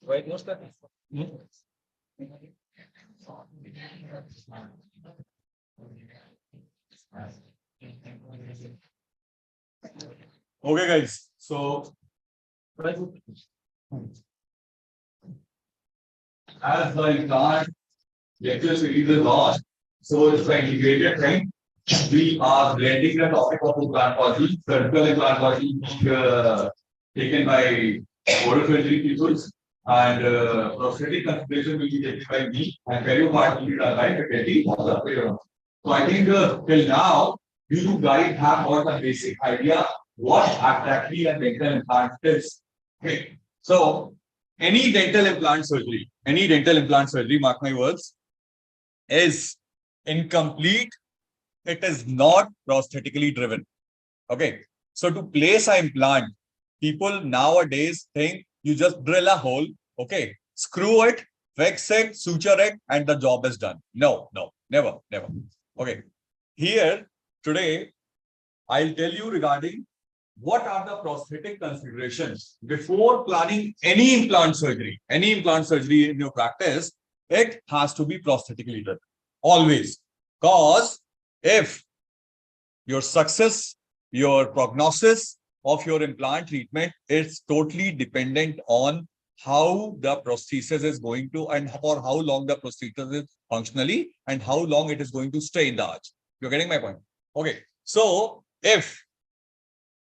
Right, most of Okay, guys. So, as the implant lecture series is on, so it's the integrated thing. We are blending the topic of implantology, surgical implantology, taken by oral surgery people, and prosthetic consideration will be taken by me, and perio part will be done by faculty of the perio. So I think till now, you two guys have got a basic idea what exactly a dental implant is. Okay. So any dental implant surgery, mark my words, is incomplete. It is not prosthetically driven. Okay. So to place an implant, people nowadays think you just drill a hole, okay, screw it, fix it, suture it, and the job is done. No, never. Okay. Here, today, I'll tell you regarding what are the prosthetic considerations before planning any implant surgery. Any implant surgery in your practice, it has to be prosthetically done. Always. Because if your success, your prognosis of your implant treatment is totally dependent on how the prosthesis is going to, and for how long the prosthesis is functionally, and how long it is going to stay in the arch. You're getting my point? Okay. So if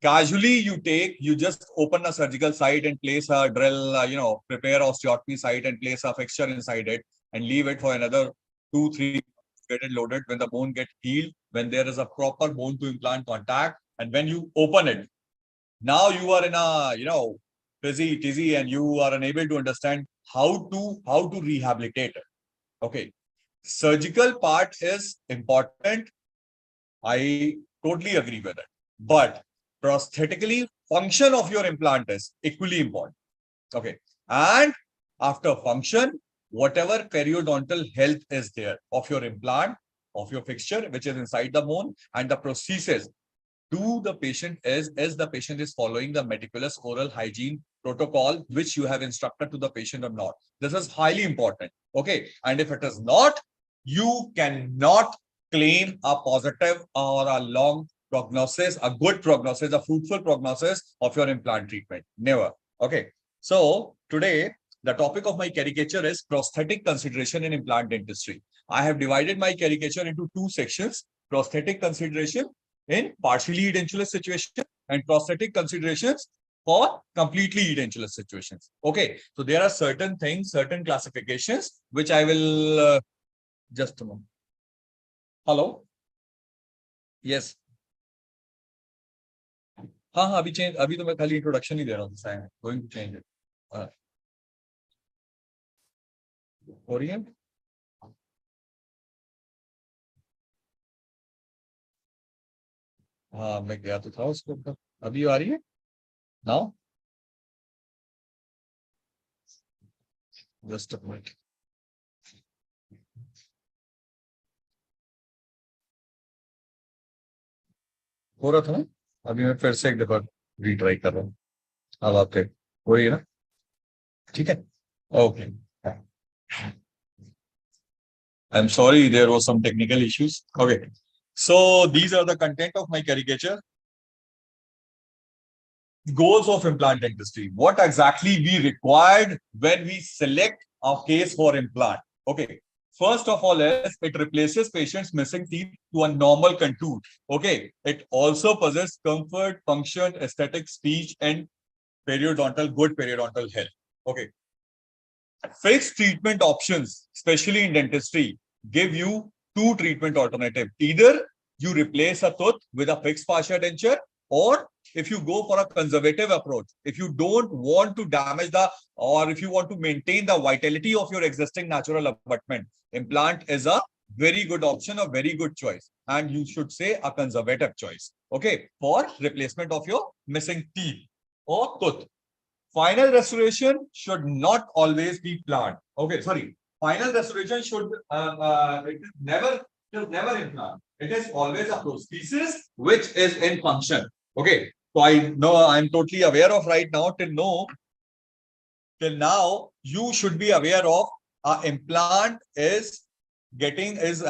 casually you just open a surgical site and place a drill, prepare osteotomy site and place a fixture inside it and leave it for another 2-3 get it loaded, when the bone gets healed, when there is a proper bone to implant contact, and when you open it, now you are in a busy tizzy and you are unable to understand how to rehabilitate it. Okay. Surgical part is important. I totally agree with it. But prosthetically, function of your implant is equally important. Okay. And after function, whatever periodontal health is there of your implant, of your fixture, which is inside the bone, and the prosthesis, the patient is following the meticulous oral hygiene protocol which you have instructed to the patient or not. This is highly important. Okay. And if it is not, you cannot claim a positive or a long prognosis, a good prognosis, a fruitful prognosis of your implant treatment. Never. Okay. So today, the topic of my caricature is prosthetic consideration in implant dentistry. I have divided my caricature into 2 sections: prosthetic consideration in partially edentulous situation and prosthetic considerations for completely edentulous situations. Okay. So there are certain things, certain classifications, which I will just a moment. Hello? Yes. हाँ अभी change, अभी तो मैं खाली introduction ही दे रहा हूँ. I am going to change it. हो रही है? हाँ मैं गया तो था उसके ऊपर. अभी आ रही है नाउ? Just a minute. हो रहा था ना? अभी मैं फिर से एक दफा रीट्राई कर रहा हूँ. अब आपके हो रही है ना? ठीक है. Okay. I'm sorry, there was some technical issues. Okay. So these are the content of my caricature. Goals of implant dentistry. What exactly we required when we select a case for implant. Okay. First of all, is it replaces patients' missing teeth to a normal contour. Okay. It also possesses comfort, function, aesthetic, speech, and good periodontal health. Okay. Fixed treatment options, especially in dentistry, give you 2 treatment alternatives. Either you replace a tooth with a fixed fascia denture, or if you go for a conservative approach, if you don't want to damage or if you want to maintain the vitality of your existing natural abutment, implant is a very good option, a very good choice. And you should say a conservative choice. Okay. For replacement of your missing teeth or tooth. Final restoration should not always be planned. Okay, sorry. final restoration should it is never implant. It is always a prosthesis which is in function. Okay. So I know I'm totally aware of right now till now you should be aware of implant is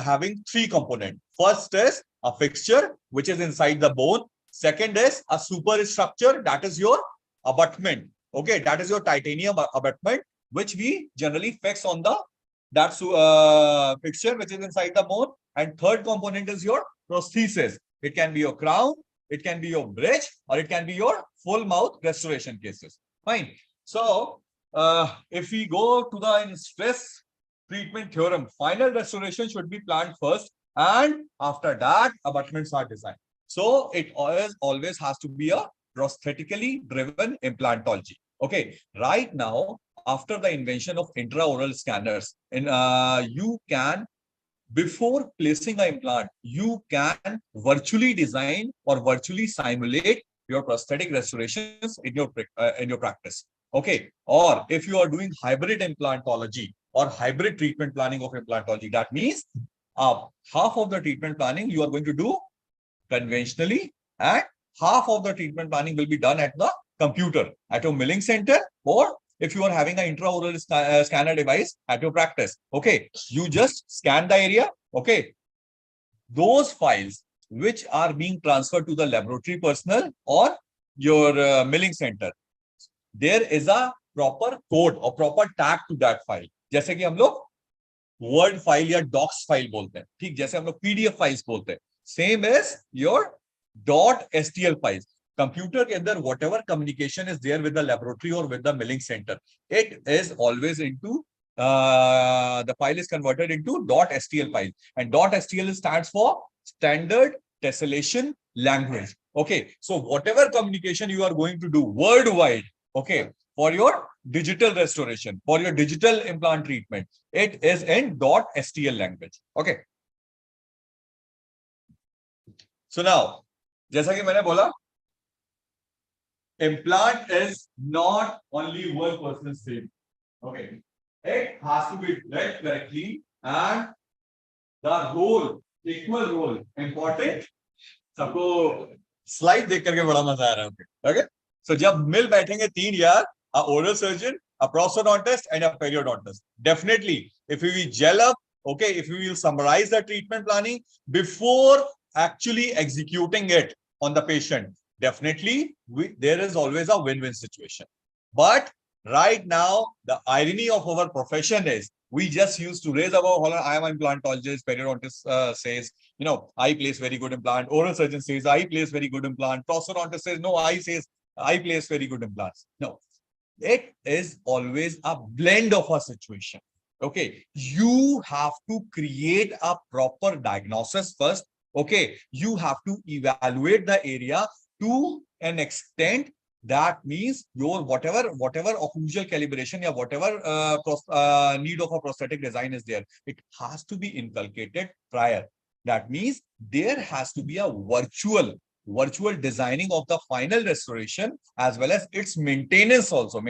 having three components. First is a fixture which is inside the bone. Second is a superstructure, that is your abutment. Okay, that is your titanium abutment which we generally fix on the fixture which is inside the bone. And third component is your prosthesis. It can be your crown, it can be your bridge, or it can be your full mouth restoration cases. Fine. So if we go to the stress treatment theorem, final restoration should be planned first, and after that abutments are designed. So it always has to be a prosthetically driven implantology. Okay, right now after the invention of intraoral scanners, you can, before placing an implant, you can virtually design or virtually simulate your prosthetic restorations in your practice. Okay, or if you are doing hybrid implantology or hybrid treatment planning of implantology, that means half of the treatment planning you are going to do conventionally, and half of the treatment planning will be done at the computer at your milling center, or if you are having an intraoral scanner device at your practice. Okay, you just scan the area. Okay, those files which are being transferred to the laboratory personnel or your milling center, there is a proper code or proper tag to that file. जैसे कि हम लोग word file या docs file बोलते हैं, ठीक, जैसे हम लोग पीडीएफ फाइल्स बोलते हैं, same as your .stl files. Computer के अंदर whatever communication is there with the laboratory or with the milling center, it is always into the file is converted into .stl file, and .stl stands for standard tessellation language. Okay, so whatever communication you are going to do worldwide, okay, for your digital restoration, for your digital implant treatment, it is in .stl language. Okay. So now, जैसा कि मैंने बोला, implant is not only one person's thing. Okay, it has to be read correctly, and the role, equal role, important. सबको slide देख करके बड़ा मजा आ रहा है. Okay, so जब मिल बैठेंगे तीन यार, a oral surgeon, a prosthodontist, and a periodontist, definitely if we will gel up, okay, if we will summarize the treatment planning before actually executing it on the patient, definitely there is always a win-win situation. But right now, the irony of our profession is we just used to raise our holler. I am an implantologist. Periodontist says, you know, I place very good implant. Oral surgeon says, I place very good implant. Prosthodontist says, no, I place very good implants. No, it is always a blend of a situation. Okay, you have to create a proper diagnosis first. Okay, you have to evaluate the area to an extent. That means your whatever occlusal calibration or whatever need of a prosthetic design is there, it has to be inculcated prior. That means there has to be a virtual designing of the final restoration as well as its maintenance also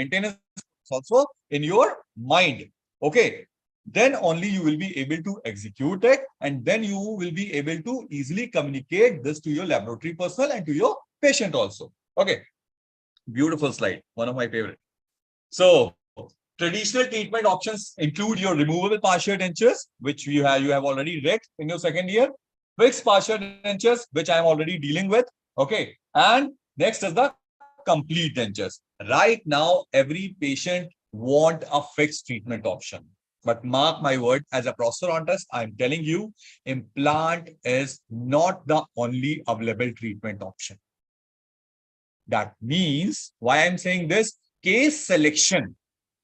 in your mind. Okay, then only you will be able to execute it, and then you will be able to easily communicate this to your laboratory personnel and to your patient also. Okay, beautiful slide, one of my favorite. So traditional treatment options include your removable partial dentures, which you have already read in your second year, fixed partial dentures, which I am already dealing with. Okay, and next is the complete dentures. Right now, every patient want a fixed treatment option. But mark my word, as a prosthodontist, I'm telling you, implant is not the only available treatment option. That means, why I'm saying this, case selection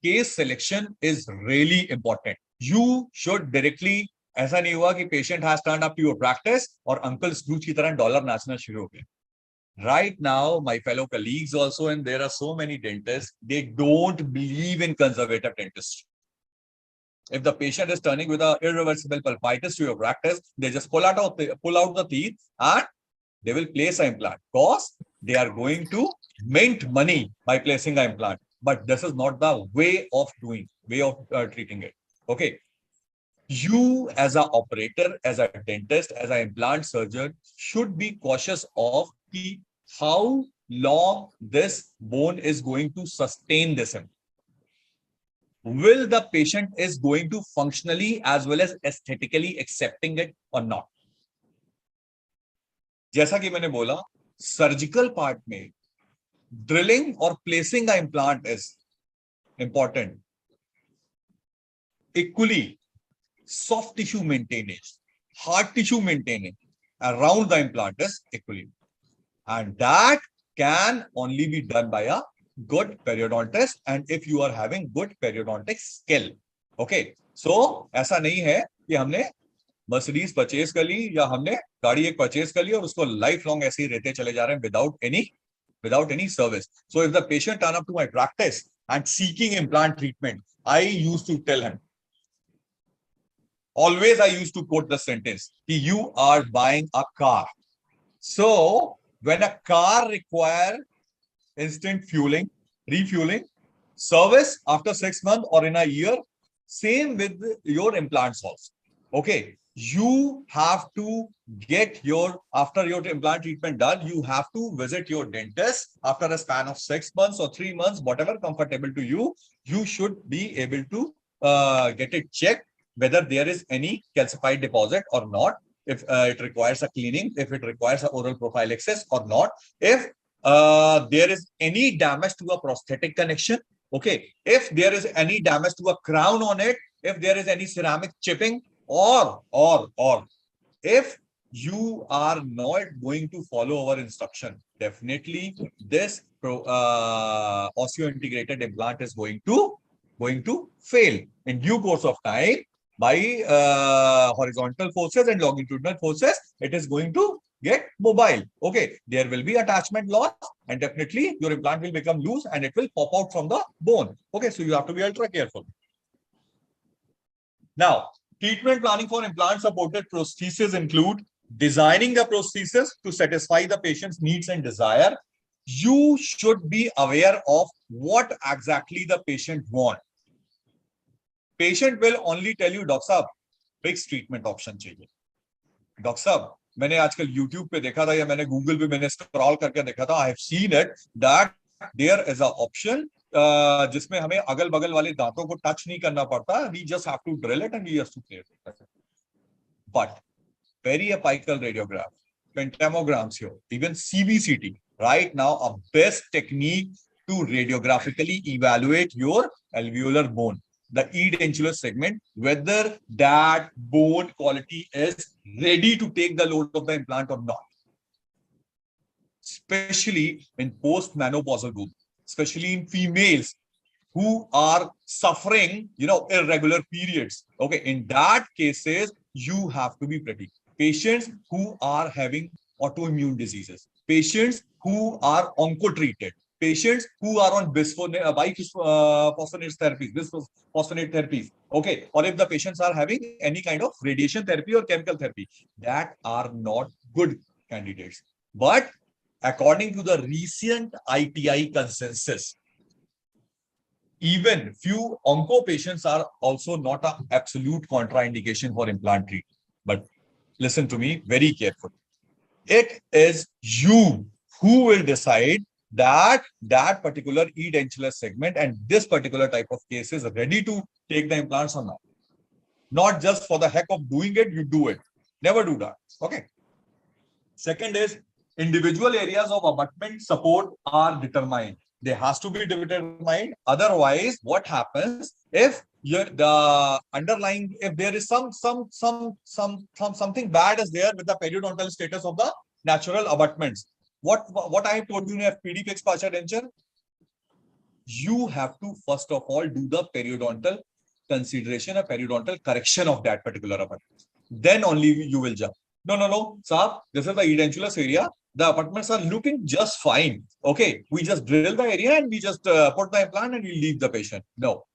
is really important. You should directly, ऐसा नहीं हुआ कि patient has turned up to your practice और Uncle Scrooge की तरह dollar नाचना शुरू हो गया. Right now, my fellow colleagues also, and there are so many dentists, they don't believe in conservative dentistry. If the patient is turning with an irreversible pulpitis to your practice, they just pull out the teeth and they will place an implant because they are going to mint money by placing an implant. But this is not the way of treating it. Okay. You as an operator, as a dentist, as an implant surgeon should be cautious of how long this bone is going to sustain this implant. Will the patient is going to functionally as well as aesthetically accepting it or not? जैसा कि मैंने बोला, surgical part में drilling और placing the implant is important. Equally, soft tissue maintenance, hard tissue maintenance around the implant is equally, and that can only be done by a good periodontist, and if you are having good periodontic skill. Okay, so ऐसा नहीं है कि हमने Mercedes purchase कर ली या हमने गाड़ी एक परचेज कर ली और उसको लाइफ लॉन्ग ऐसे ही रहते चले जा रहे हैं without any service. So if the patient turn up to my practice and seeking implant treatment, I used to tell him, always I used to quote the sentence, you are buying a car. So when a car requires instant fueling, refueling, service after 6 months or in a year, same with your implants also. Okay, you have to get after your implant treatment done, you have to visit your dentist after a span of 6 months or 3 months, whatever comfortable to you. You should be able to get it checked whether there is any calcified deposit or not, if it requires a cleaning, if it requires an oral prophylaxis or not, if there is any damage to a prosthetic connection, okay, if there is any damage to a crown on it, if there is any ceramic chipping, or if you are not going to follow our instruction, definitely this osseointegrated implant is going to fail in due course of time. By horizontal forces and longitudinal forces, it is going to get mobile. Okay, there will be attachment loss, and definitely your implant will become loose and it will pop out from the bone. Okay, so you have to be ultra careful. Now, treatment planning for implant supported prosthesis include designing the prosthesis to satisfy the patient's needs and desire. You should be aware of what exactly the patient wants. Patient will only tell you, doctor साहब fix treatment option चाहिए. Doctor साहब मैंने आजकल YouTube पे देखा था या मैंने Google पे मैंने स्क्रॉल करके देखा था, I have seen it that there is an option जिसमें हमें अगल बगल वाले दांतों को टच नहीं करना पड़ता. We just have to drill it and we just to clear it. But periapical radiograph, pentamograms here, even CBCT, right now a best technique to radiographically evaluate your alveolar bone, the edentulous segment, whether that bone quality is ready to take the load of the implant or not. Especially in post-menopausal group, especially in females who are suffering, irregular periods. Okay, in that cases, you have to be pretty. Patients who are having autoimmune diseases, patients who are onco-treated, patients who are on bisphosphonates therapies, okay, or if the patients are having any kind of radiation therapy or chemical therapy, that are not good candidates. But according to the recent ITI consensus, even few onco patients are also not an absolute contraindication for implant treatment. But listen to me very carefully. It is you who will decide that particular edentulous segment and this particular type of case is ready to take the implants or not. Not just for the heck of doing it, you do it. Never do that. Okay. Second is individual areas of abutment support are determined. They has to be determined. Otherwise, what happens if the underlying, if there is something bad is there with the periodontal status of the natural abutments? What I told you in FPD fixed partial denture, you have to first of all do the periodontal consideration, a periodontal correction of that particular abutment. Then only you will jump. No, sir, this is the edentulous area. The abutments are looking just fine. Okay, we just drill the area and we just put the implant and we leave the patient. No.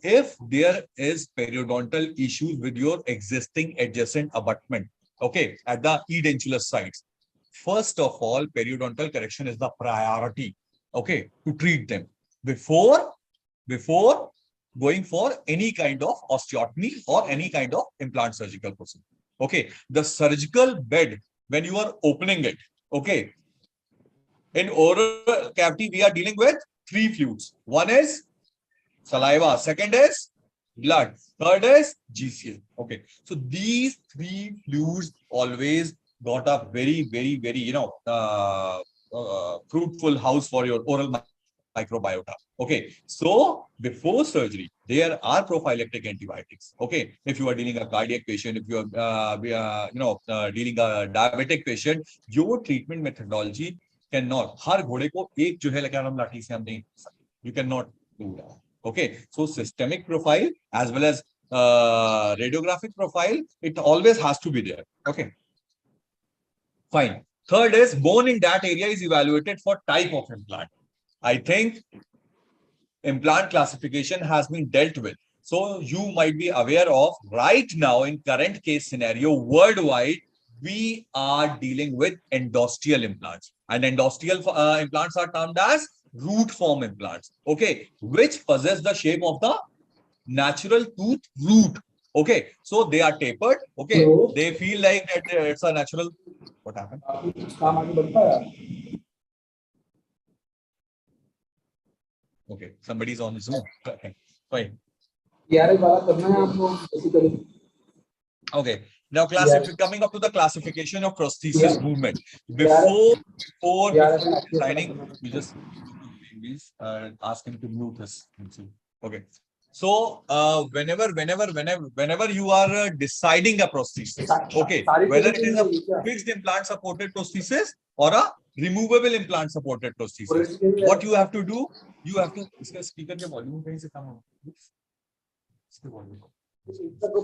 If there is periodontal issues with your existing adjacent abutment, okay, at the edentulous sites, first of all, periodontal correction is the priority, okay, to treat them before going for any kind of osteotomy or any kind of implant surgical procedure. Okay, the surgical bed, when you are opening it, okay, in oral cavity, we are dealing with three fluids. One is saliva, second is blood, third is GCL. Okay, so these three fluids always got a very, fruitful house for your oral microbiota. Okay, so before surgery, there are prophylactic antibiotics. Okay, if you are dealing a cardiac patient, if you are dealing a diabetic patient, your treatment methodology cannot. हर घोड़े को एक जो है लगाम लाठी से हम नहीं सकते. You cannot do that. Okay, so systemic profile as well as radiographic profile, it always has to be there. Okay, fine. Third is bone in that area is evaluated for type of implant. I think implant classification has been dealt with. So you might be aware of right now in current case scenario worldwide, we are dealing with endosteal implants, and endosteal implants are termed as root form implants. Okay, which possess the shape of the natural tooth root. Okay, so they are tapered. Okay, Hello? they feel like that it's a natural. What happened? Okay, somebody's on Zoom. Okay, fine. Okay, now coming up to the classification of prosthesis movement. Before designing, you just ask him to mute his. Okay. So whenever you are deciding a prosthesis, okay, whether it is a fixed implant supported prosthesis or a removable implant supported prosthesis, what you have to do, you have to speaker के volume कहीं से कम हो.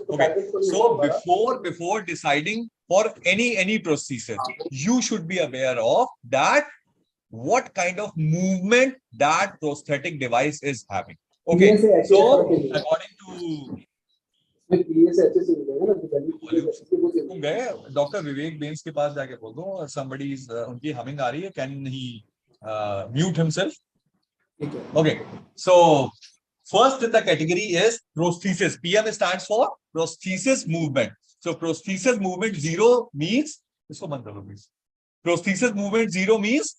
Okay, so before deciding for any prosthesis, you should be aware of that what kind of movement that prosthetic device is having. Okay, so according to Dr. Vivek Bains के पास जाके बोल दो somebody is उनकी humming आ रही है, can he mute himself? Okay, so first in the category is prosthesis. PM stands for prosthesis movement. So prosthesis movement 0 means prosthesis movement 0 means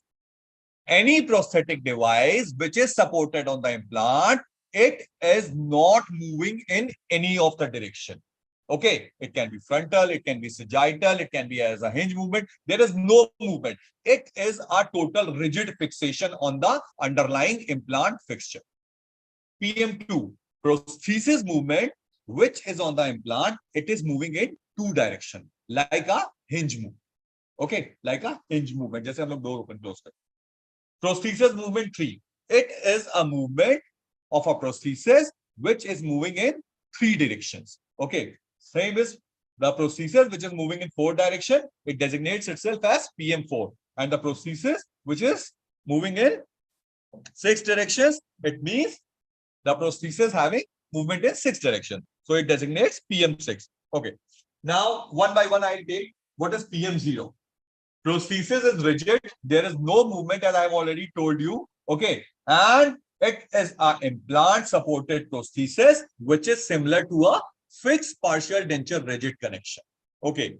any prosthetic device which is supported on the implant, it is not moving in any of the direction. Okay, it can be frontal, it can be sagittal, it can be as a hinge movement. There is no movement. It is a total rigid fixation on the underlying implant fixture. PM2, prosthesis movement, which is on the implant, it is moving in two directions, like a hinge move. Okay, like a hinge movement. जैसे हम लोग door open close करते. Prosthesis movement 3, it is a movement of a prosthesis which is moving in 3 directions. Okay, same is the prosthesis which is moving in 4 directions. It designates itself as PM4, and the prosthesis which is moving in 6 directions, it means the prosthesis having movement in 6 directions. So it designates PM6. Okay. Now, one by one, I'll take what is PM0. Prosthesis is rigid. There is no movement, as I've already told you. Okay. And it is an implant supported prosthesis, which is similar to a fixed partial denture rigid connection. Okay.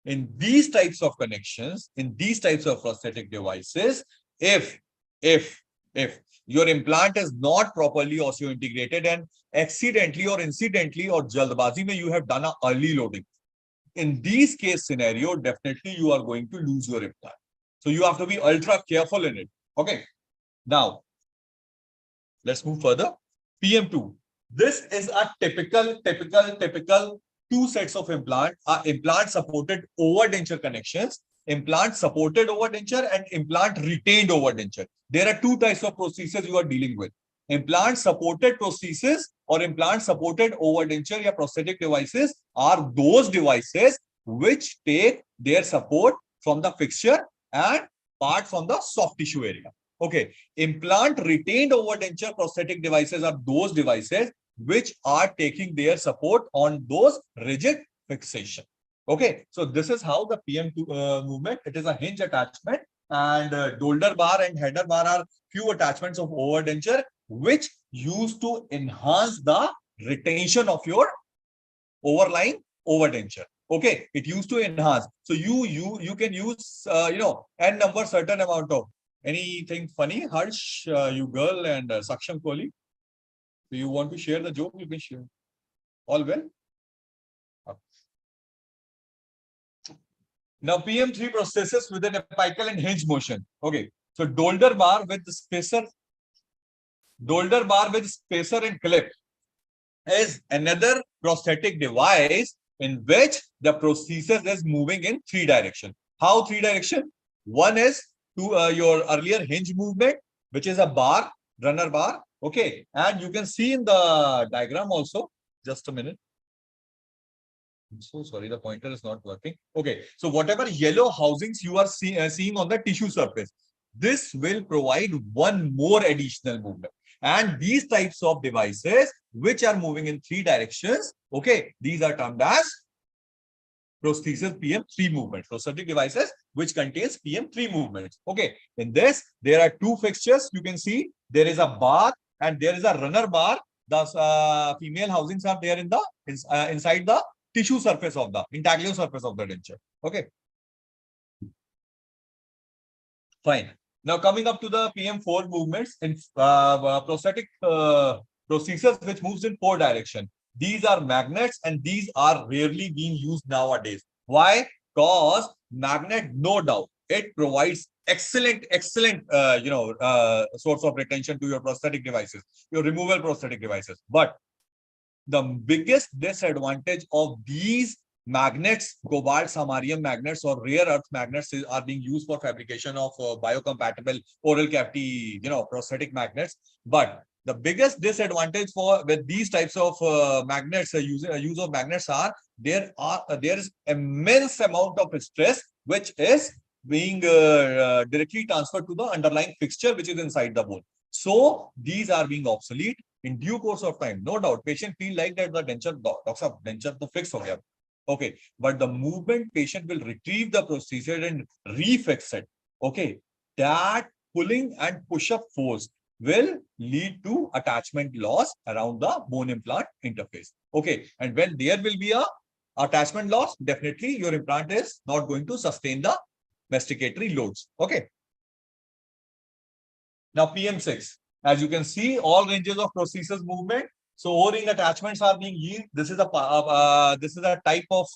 In these types of connections, in these types of prosthetic devices, if your implant is not properly osseointegrated and accidentally or incidentally or jaldbazi mein you have done an early loading, in these case scenario, definitely you are going to lose your implant. So you have to be ultra careful in it. Okay. Now, let's move further. PM2. This is a typical 2 sets of implant, implant supported over denture connections, implant supported over denture and implant retained over denture. There are 2 types of prosthesis you are dealing with. Implant supported prosthesis or implant supported over denture or prosthetic devices are those devices which take their support from the fixture and part from the soft tissue area. Okay. Implant retained over denture prosthetic devices are those devices which are taking their support on those rigid fixation. Okay, so this is how the PM2 movement, it is a hinge attachment, and shoulder bar and header bar are few attachments of over denture which used to enhance the retention of your overlying overdenture. Okay, it used to enhance. So you can use n number certain amount of anything funny. Harsh, you girl, and Saksham Kohli. Do you want to share the joke? You can share. All well. Now PM3 processes within apical and hinge motion. Okay, so Dolder bar with spacer and clip is another prosthetic device in which the prosthesis is moving in 3 directions. How 3 direction? One is to your earlier hinge movement, which is a bar, runner bar. Okay, and you can see in the diagram also. Just a minute. I'm so sorry, the pointer is not working. Okay, so whatever yellow housings you are seeing on the tissue surface, this will provide one more additional movement. And these types of devices, which are moving in 3 directions, okay, these are termed as prosthesis PM3 movement. Prosthetic devices which contains PM3 movements. Okay, in this, there are 2 fixtures. You can see there is a bar and there is a runner bar. The female housings are there in the inside the tissue surface of the intaglio surface of the denture. Okay, fine. Now coming up to the PM4 movements in prosthetic prosthesis which moves in 4 direction. These are magnets and these are rarely being used nowadays. Why? Because magnet, no doubt, it provides excellent source of retention to your prosthetic devices, your removal prosthetic devices. But the biggest disadvantage of these magnets, cobalt samarium magnets or rare earth magnets are being used for fabrication of biocompatible oral cavity, prosthetic magnets. But the biggest disadvantage with these types of magnets, use of magnets are there is immense amount of stress which is being directly transferred to the underlying fixture which is inside the bone. So these are being obsolete. In due course of time, no doubt, patient feel like that the denture, denture to fix ho gaya. Okay, but the movement patient will retrieve the prosthesis and refix it. Okay, that pulling and push-up force will lead to attachment loss around the bone implant interface. Okay, and when there will be a attachment loss, definitely your implant is not going to sustain the masticatory loads. Okay. Now PM6. As you can see, all ranges of prosthesis movement. So O-ring attachments are being used. This is a type of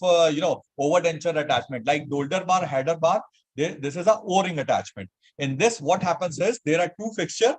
overdenture attachment like Dolder bar, header bar. This is a O-ring attachment. In this, what happens is there are 2 fixtures.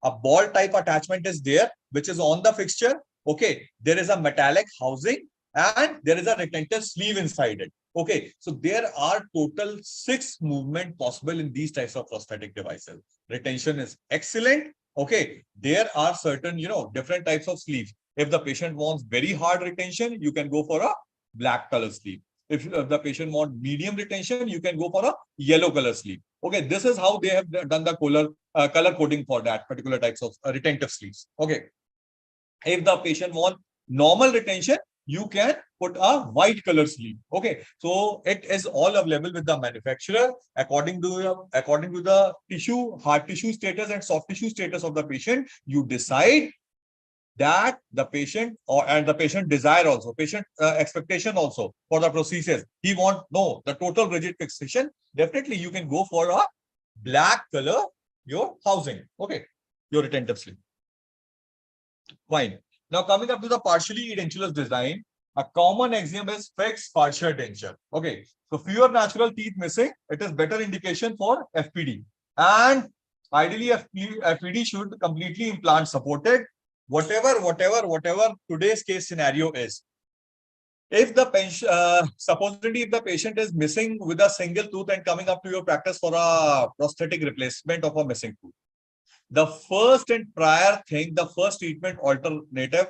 A ball type attachment is there, which is on the fixture. Okay, there is a metallic housing and there is a retentive sleeve inside it. Okay, so there are total 6 movement possible in these types of prosthetic devices. Retention is excellent. Okay, there are certain, different types of sleeves. If the patient wants very hard retention, you can go for a black color sleeve. If the patient wants medium retention, you can go for a yellow color sleeve. Okay, this is how they have done the color coding for that particular types of retentive sleeves. Okay, if the patient wants normal retention, you can put a white color sleeve. Okay, so it is all available with the manufacturer according to the tissue, hard tissue status and soft tissue status of the patient. You decide that the patient and the patient desire also, patient expectation also for the prosthesis. He want the total rigid fixation. Definitely, you can go for a black color your housing. Okay, your retentive sleeve. Fine. Now coming up to the partially edentulous design, a common axiom is fixed partial denture. Okay, so fewer natural teeth missing, it is better indication for FPD. And ideally, FPD should completely implant supported. Whatever today's case scenario is. If the patient, supposedly if the patient is missing with a single tooth and coming up to your practice for a prosthetic replacement of a missing tooth, the first and prior thing, the first treatment alternative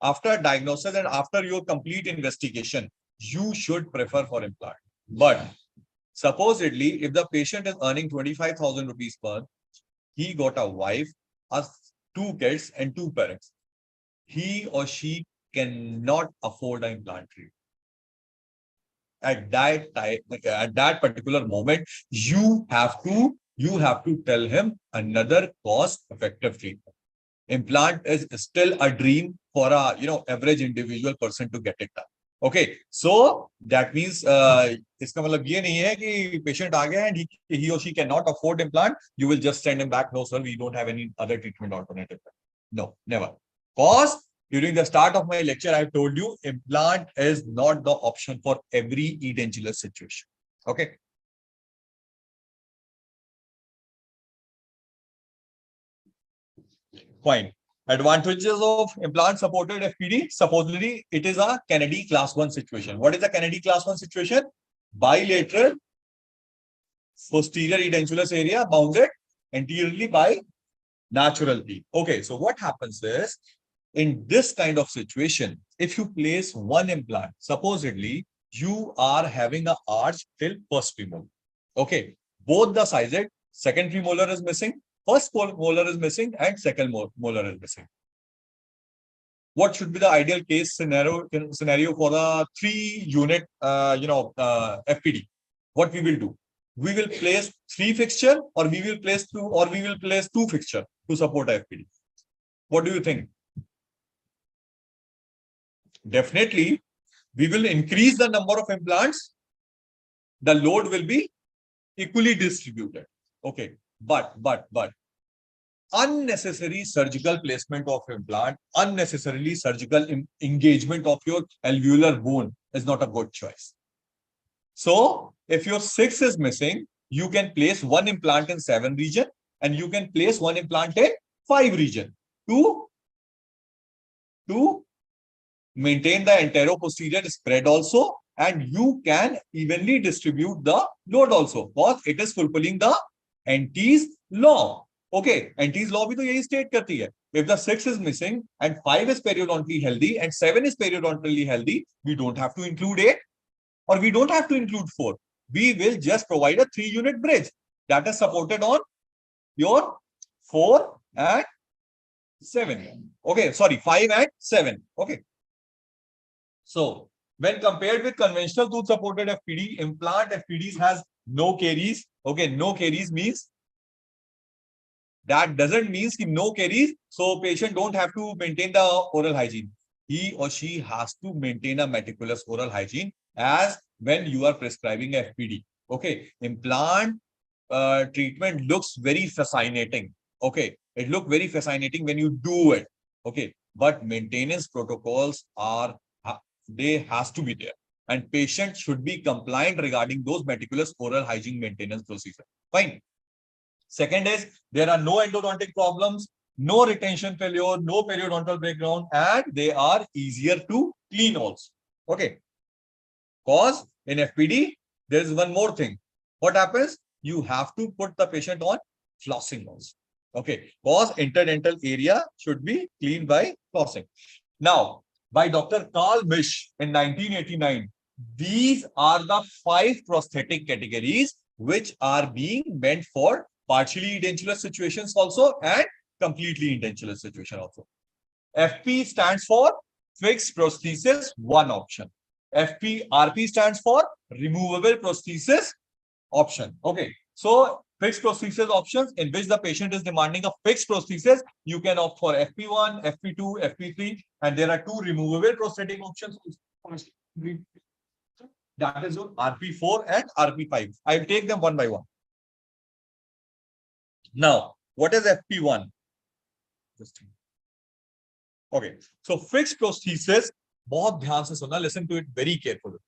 after diagnosis and after your complete investigation, you should prefer for implant. But supposedly, if the patient is earning 25,000 rupees per month, he got a wife, 2 kids and 2 parents. He or she cannot afford an implant treatment. At that particular moment, you have to you have to tell him another cost-effective treatment. Implant is still a dream for a average individual person to get it done. Okay, so that means इसका मतलब ये नहीं है कि patient आ गया and he or she cannot afford implant. You will just send him back. No, sir, we don't have any other treatment alternative. No, never. Cause during the start of my lecture, I told you implant is not the option for every edentulous situation. Okay. Fine. Advantages of implant supported FPD. Supposedly, it is a Kennedy class 1 situation. What is a Kennedy class 1 situation? Bilateral posterior edentulous area bounded anteriorly by natural teeth. Okay, so what happens is, in this kind of situation, if you place one implant, supposedly you are having an arch till first premolar. Okay, both the sizes, second premolar is missing, first molar is missing, and second molar is missing. What should be the ideal case scenario for a 3-unit FPD? What we will do? We will place 3 fixture, or we will place 2 fixture to support FPD. What do you think? Definitely, we will increase the number of implants. The load will be equally distributed. Okay, but unnecessary surgical placement of implant, unnecessarily surgical engagement of your alveolar bone is not a good choice. So, if your 6 is missing, you can place 1 implant in 7 region, and you can place 1 implant in 5 region to maintain the anteroposterior spread also, and you can evenly distribute the load also, because it is fulfilling the Anti's law. Okay, Anti's law bhi to yahi state karti hai. If the 6 is missing and 5 is periodontally healthy and 7 is periodontally healthy, we don't have to include 8, or we don't have to include 4. We will just provide a 3-unit bridge that is supported on your 4 and 7. Okay, sorry, 5 and 7. Okay. So, when compared with conventional tooth supported FPD, implant FPDs has no caries. Okay, no caries means, that doesn't mean no caries, so patient don't have to maintain the oral hygiene. He or she has to maintain a meticulous oral hygiene as when you are prescribing FPD. Okay, implant treatment looks very fascinating. Okay, it looks very fascinating when you do it. Okay, but maintenance protocols has to be there, and patient should be compliant regarding those meticulous oral hygiene maintenance procedures. Fine. Second is, there are no endodontic problems, no retention failure, no periodontal breakdown, and they are easier to clean also. Okay. Cause in FPD, there is one more thing. What happens? You have to put the patient on flossing also. Okay. Cause interdental area should be cleaned by flossing. Now, by Dr. Carl Misch in 1989, these are the 5 prosthetic categories which are being meant for partially edentulous situations also and completely edentulous situation also. FP stands for fixed prosthesis, one option. RP stands for removable prosthesis option. Okay, so fixed prosthesis options in which the patient is demanding a fixed prosthesis, you can opt for FP1, FP2, FP3, and there are 2 removable prosthetic options. That is your RP4 and RP5. I will take them one by one. Now, what is FP1? Okay, so fixed prosthesis, बहुत ध्यान से सुनना, listen to it very carefully.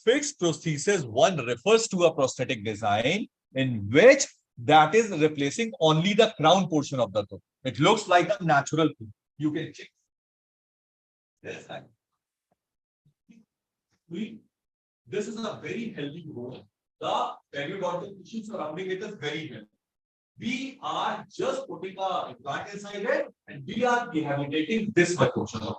Fixed prosthesis 1 refers to a prosthetic design in which that is replacing only the crown portion of the tooth. It looks like a natural tooth. You can check. This is a very healthy bone. The periodontal tissue surrounding it is very healthy. We are just putting a implant inside it, and we are rehabilitating this portion of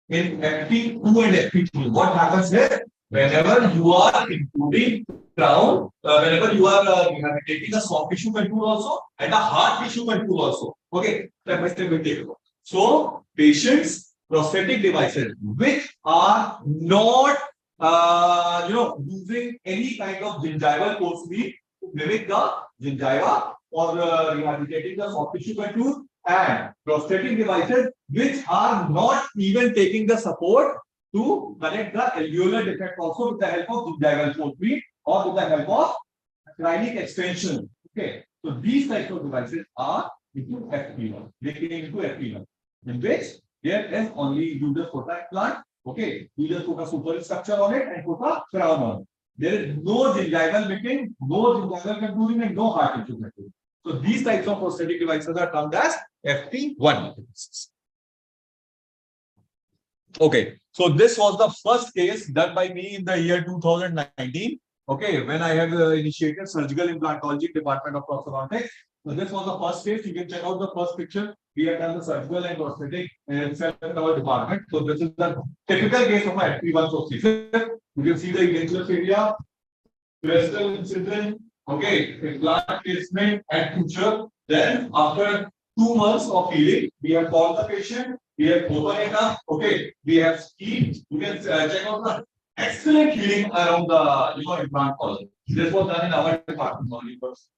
it. In FP2 and FP3, what happens here? Whenever you are including crown, whenever you are rehabilitating a soft tissue contour also and a hard tissue contour also. Okay, step by step we take it. So, patients' prosthetic devices which are not using any kind of gingival force to mimic the gingiva for rehabilitating the soft tissue contour, and prosthetic devices which are not even taking the support to correct the alveolar defect also with the help of gingival force feed or with the help of acrylic extension. Okay, so these types of devices are into FP1. They came into FP1, in which there is only you just put a implant. Okay, you just put a superstructure on it and put a crown on it. There is no gingival making, no gingival contouring, and no hard tissue contouring. So these types of prosthetic devices are termed as FP1. Okay, so this was the first case done by me in the year 2019. Okay, when I have initiated surgical implantology department of prosthodontics. So this was the first case. You can check out the first picture. We have done the surgical and prosthetic itself in our department. So this is the typical case of a FP1 prosthesis. You can see the edentulous area, crestal incision, okay, implant placement and suture. Then after 2 months of healing, we have called the patient. We have opened it up. Okay, we have steamed. You can check out the excellent healing around the implant column. This was done in our department only first.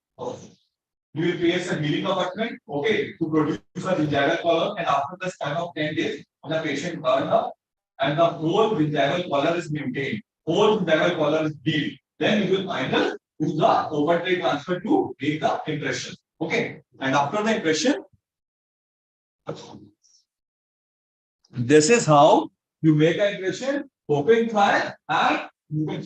We will place a healing abutment, okay, to produce a gingival column, and after the span of 10 days, the patient burned up, and the whole gingival collar is maintained. Whole gingival collar is healed. Then we will finally use the open tray transfer to make the impression. Okay, and after the impression, this is how you make an impression, open file, and you can.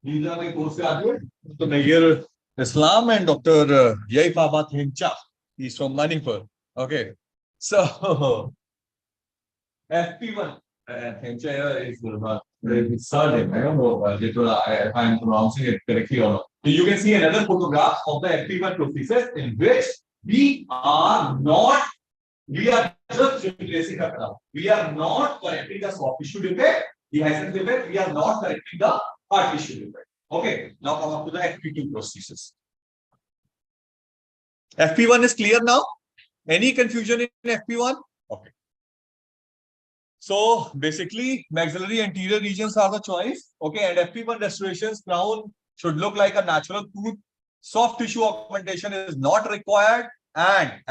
These are my postgraduate, Dr. Nayyar Islam and Dr. Yaifaba Thencha. He's from Manipur. Okay, so FP1. Thencha is his surname. I don't know if I'm pronouncing it correctly or not. So you can see another photograph of the FP1 prosthesis in which we are just replacing the crown. We are not correcting the soft tissue defect, the Hyson defect. We are not correcting the hard tissue defect. Okay, now come up to the FP2 prosthesis. FP1 is clear now? Any confusion in FP1? Okay. So basically, maxillary anterior regions are the choice. Okay, and FP1 restorations, crown should look like a natural tooth. Soft tissue augmentation is not required, and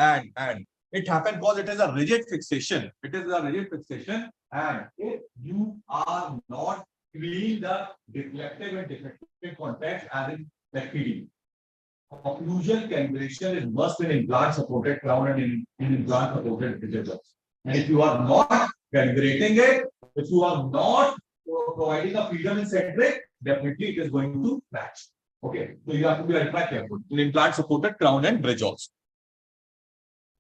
it happens because it is a rigid fixation. It is a rigid fixation, and if you are not clean the deflective and defective contacts as in FPD, occlusal calibration is must in implant supported crown and in implant supported digital. And if you are not calibrating it, if you are not providing a freedom in centric, definitely it is going to match. Okay, so you have to be ultra careful in implant supported crown and bridge also.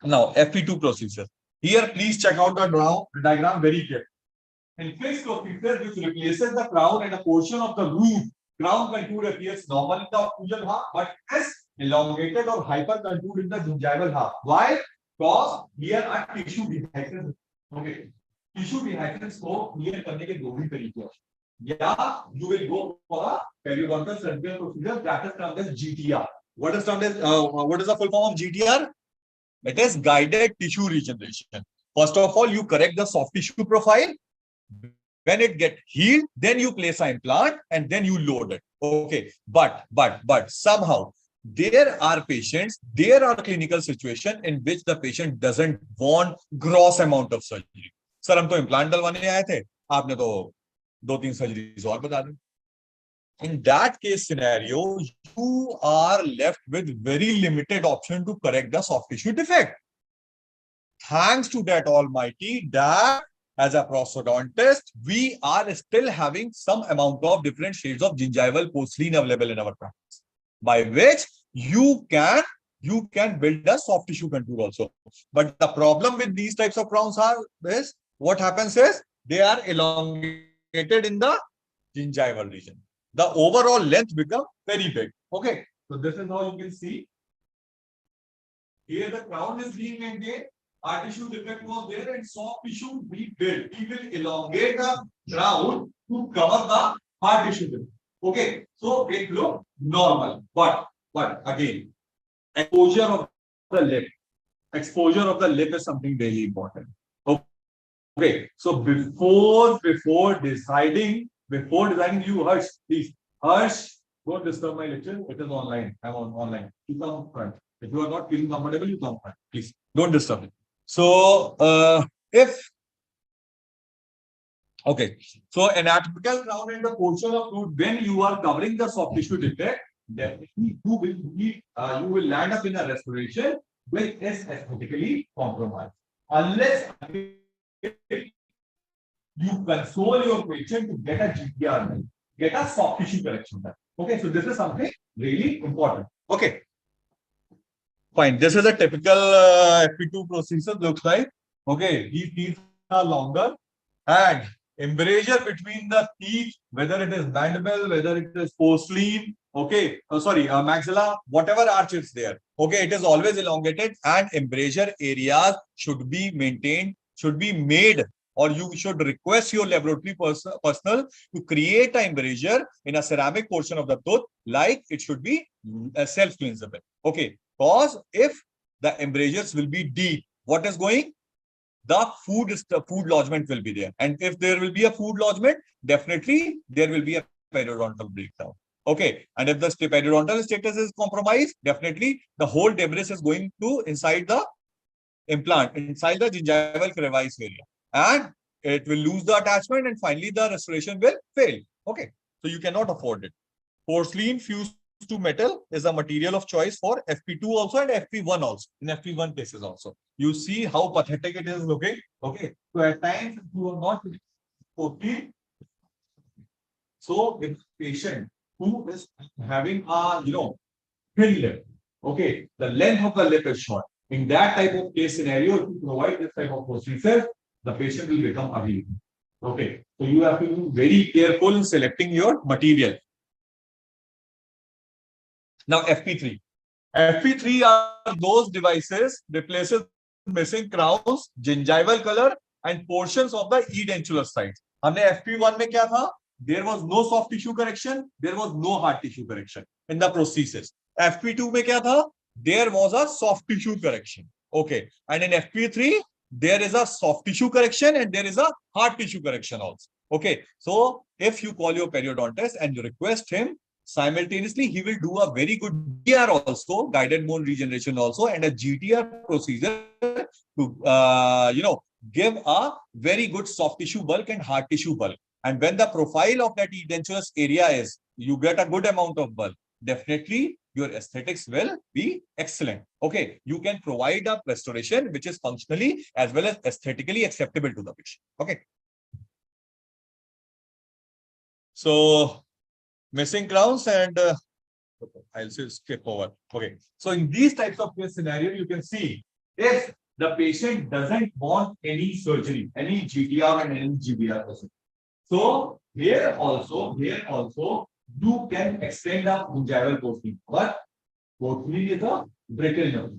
Now, FP2 procedure. Here, please check out the diagram very carefully. In fixed procedure, which replaces the crown and a portion of the root, crown contour appears normal in the occlusal half, but is elongated or hyper contoured in the gingival half. Why? Because here are tissue dehiscence. Okay, tissue dehiscence को clear करने के दो ही तरीके हैं. Yeah, you will go for a periodontal surgical procedure that is termed as GTR. What is termed as what is the full form of GTR? It is guided tissue regeneration. First of all, you correct the soft tissue profile. When it gets healed, then you place an implant and then you load it. Okay, but somehow there are patients, there are clinical situations in which the patient doesn't want gross amount of surgery. Sir, हम तो implant डलवाने आए थे, आपने तो 2-3 surgeries और बता दी. In that case scenario, you are left with very limited option to correct the soft tissue defect. Thanks to that Almighty, that as a prosthodontist, we are still having some amount of different shades of gingival porcelain available in our practice, by which you can build a soft tissue contour also. But the problem with these types of crowns is what happens is they are elongated in the gingival region. The overall length becomes very big. Okay, so this is how you can see. Here the crown is being maintained. Hard tissue defect was there and soft tissue we built. We will elongate the crown to cover the hard tissue defect. Okay, so it looks normal. But again, exposure of the lip. Exposure of the lip is something really important. Okay, so before deciding, you hush, please hush. Don't disturb my lecture. It is online. I'm on online. You come front. If you are not feeling comfortable, you come front. Please don't disturb me. So, if okay, so anatomical crown and the portion of root, when you are covering the soft tissue defect, definitely you will land up in a restoration which is aesthetically compromised. Unless you console your patient to get a GPR done, get a soft tissue correction done. Okay, so this is something really important. Okay, fine. This is a typical FP2 procedure looks like. Okay, these teeth are longer and embrasure between the teeth, whether it is mandible, whether it is porcelain, okay, maxilla, whatever arch is there, okay, it is always elongated and embrasure areas should be maintained, should be made, or you should request your laboratory personnel to create an embrasure in a ceramic portion of the tooth, like it should be self-cleansable. Okay, because if the embrasures will be deep, what is going? The food lodgement will be there. And if there will be a food lodgement, definitely there will be a periodontal breakdown. Okay. And if the periodontal status is compromised, definitely the whole debris is going to inside the implant, inside the gingival crevice area. And it will lose the attachment and finally the restoration will fail. Okay. So you cannot afford it. Porcelain fused to metal is a material of choice for FP2 also and FP1 also. In FP1 cases also. You see how pathetic it is looking. Okay. So at times you are not okay. So if patient who is having a thin lip, okay, the length of the lip is short. In that type of case scenario, if you provide this type of procedure, the patient will become available. Okay. So you have to be very careful in selecting your material. Now FP3. FP3 are those devices replaces missing crowns, gingival color and portions of the edentulous sides. हमने FP1 में क्या था? There was no soft tissue correction, there was no hard tissue correction in the prosthesis. FP2 में क्या था? There was a soft tissue correction. Okay. And in FP3, there is a soft tissue correction and there is a hard tissue correction also. Okay. So if you call your periodontist and you request him, simultaneously he will do a very good GTR also, guided bone regeneration also, and a GTR procedure to give a very good soft tissue bulk and hard tissue bulk. And when the profile of that edentulous area is, you get a good amount of bulk, definitely your aesthetics will be excellent. Okay, you can provide a restoration which is functionally as well as aesthetically acceptable to the patient. Okay. So missing crowns and I'll say skip over. Okay. So in these types of case scenario, you can see if the patient doesn't want any surgery, any GTR and any GBR procedure. So here also, you can extend the gingival porcelain, but porcelain is a brittle nerve.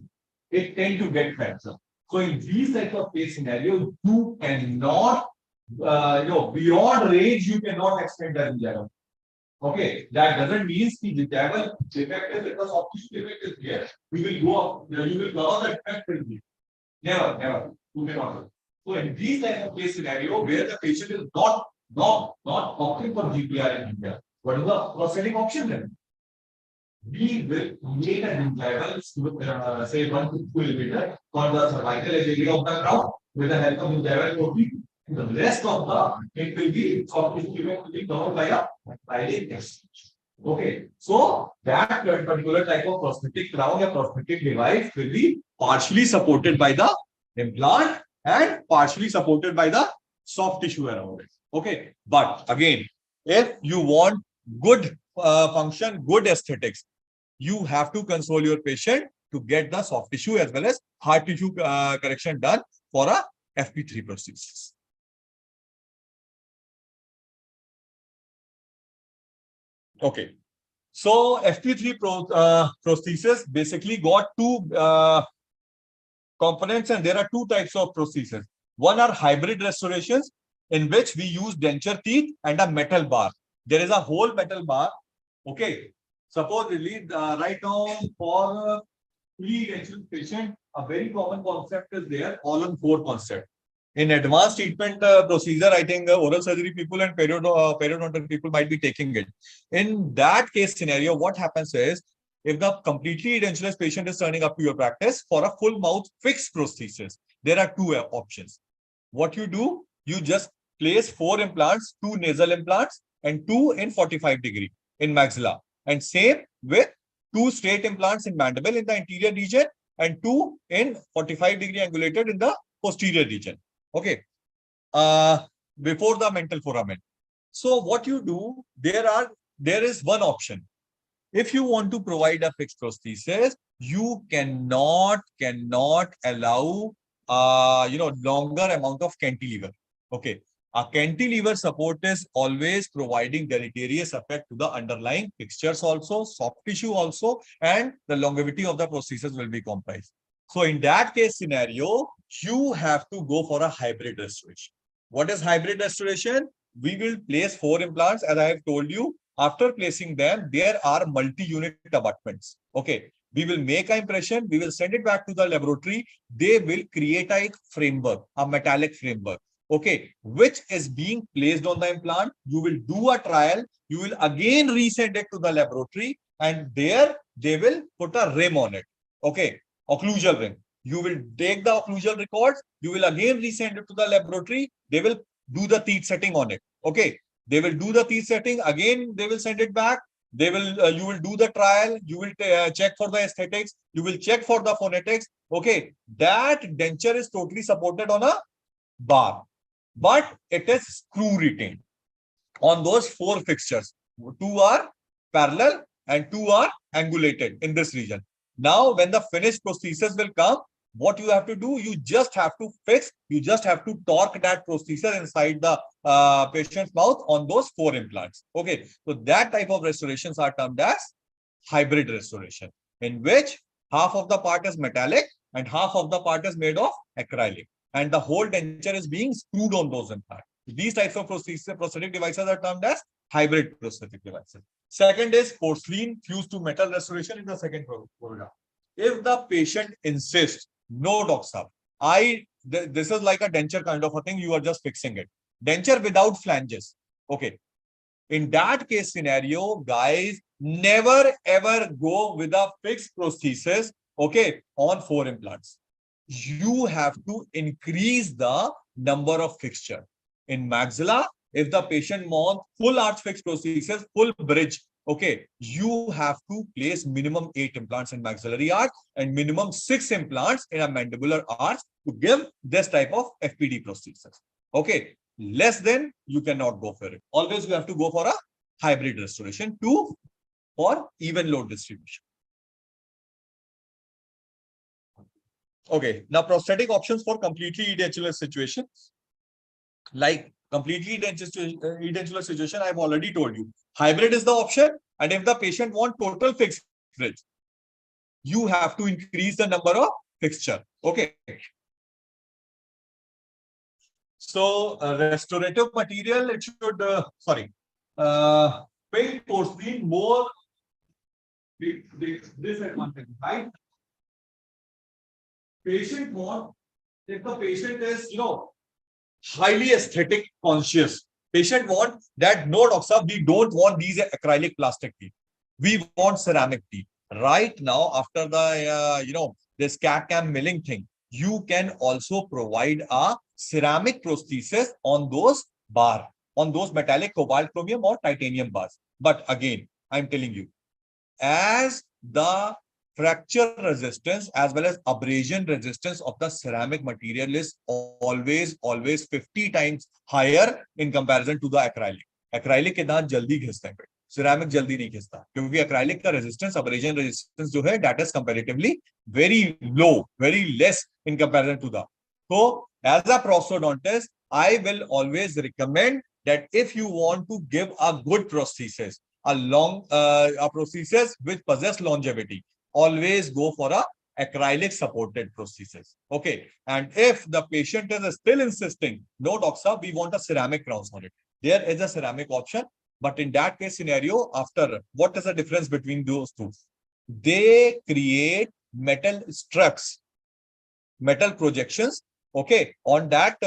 It tends to get fractured. So in these types of case scenario, you cannot, beyond range, you cannot extend the gingival. Okay, that doesn't mean the gingival defect is because soft tissue defect is here. We will go up, you will cover the defect will be. Never. You cannot. So in these types of case scenario where the patient is not opting for GPR in India, what is the prosthetic option then? We will create a gingival, say 1 to 2 millimeter for the cervical area of the crown with the help of gingival protein. The rest of the it will be soft tissue will be covered by a sliding extension. Okay, so that particular type of prosthetic crown or prosthetic device will be partially supported by the implant and partially supported by the soft tissue around it. Okay, but again, if you want good function, good aesthetics, you have to console your patient to get the soft tissue as well as hard tissue correction done for a FP3 prosthesis. Okay, so FP3 prosthesis basically got two components, and there are two types of prosthesis. One are hybrid restorations, in which we use denture teeth and a metal bar. There is a whole metal bar. Okay, supposedly right now for pre-denture patient, a very common concept is there, all-on-4 concept. In advanced treatment procedure, I think oral surgery people and periodontal people might be taking it. In that case scenario, what happens is, if the completely edentulous patient is turning up to your practice for a full mouth fixed prosthesis, there are two options. What you do, you just place 4 implants, 2 nasal implants and 2 in 45-degree in maxilla. And same with 2 straight implants in mandible in the anterior region and 2 in 45-degree angulated in the posterior region. Okay. Before the mental foramen. So what you do, there is one option. If you want to provide a fixed prosthesis, you cannot allow longer amount of cantilever. Okay. A cantilever support is always providing deleterious effect to the underlying fixtures also, soft tissue also, and the longevity of the prosthesis will be compromised. So in that case scenario, you have to go for a hybrid restoration. What is hybrid restoration? We will place 4 implants, as I have told you. After placing them, there are multi-unit abutments. Okay. We will make an impression. We will send it back to the laboratory. They will create a framework, a metallic framework. Okay. Which is being placed on the implant. You will do a trial. You will again resend it to the laboratory. And there they will put a rim on it. Okay. Occlusal rim. You will take the occlusal records. You will again resend it to the laboratory. They will do the teeth setting on it. Okay. They will do the teeth setting. Again, they will send it back. They will, you will do the trial. You will check for the aesthetics. You will check for the phonetics. Okay. That denture is totally supported on a bar, but it is screw retained on those 4 fixtures. 2 are parallel and 2 are angulated in this region. Now, when the finished prosthesis will come, what you have to do, you just have to fix, you just have to torque that prosthesis inside the patient's mouth on those 4 implants. Okay, so that type of restorations are termed as hybrid restoration, in which half of the part is metallic and half of the part is made of acrylic, and the whole denture is being screwed on those implants. These types of prosthetic devices are termed as hybrid prosthetic devices. Second is porcelain fused to metal restoration in the second program. If the patient insists, no, doc sir, this is like a denture kind of a thing, you are just fixing it. Denture without flanges. Okay. In that case scenario, guys, never ever go with a fixed prosthesis, okay, on 4 implants. You have to increase the number of fixture. In maxilla, if the patient wants full arch fixed prosthesis, full bridge, okay, you have to place minimum 8 implants in maxillary arch and minimum 6 implants in a mandibular arch to give this type of FPD prosthesis. Okay, less than you cannot go for it. Always you have to go for a hybrid restoration for even load distribution. Okay, now prosthetic options for completely edentulous situations. Like completely edentulous situation, I've already told you. Hybrid is the option, and if the patient wants total fixed bridge, you have to increase the number of fixture. Okay. So restorative material, it should pink porcelain more this advantage, right? Patient want, if the patient is highly aesthetic conscious, patient want that, no doctor, we don't want these acrylic plastic teeth. We want ceramic teeth. Right now, after the this CAD/CAM milling thing, you can also provide a ceramic prosthesis on those bar, on those metallic cobalt, chromium or titanium bars. But again, I'm telling you, as the fracture resistance as well as abrasion resistance of the ceramic material is always 50 times higher in comparison to the acrylic. Acrylic के दांत जल्दी घिसते हैं, ceramic जल्दी नहीं घिसता, क्योंकि acrylic का resistance, abrasion resistance जो है, that is comparatively very low, very less in comparison to the. So as a prosthodontist, I will always recommend that if you want to give a good prosthesis, a prosthesis which possess longevity, always go for a acrylic supported prosthesis. Okay. And if the patient is still insisting, no doctor, we want a ceramic crowns on it, there is a ceramic option. But in that case scenario, after, what is the difference between those two? They create metal struts, metal projections, okay, on that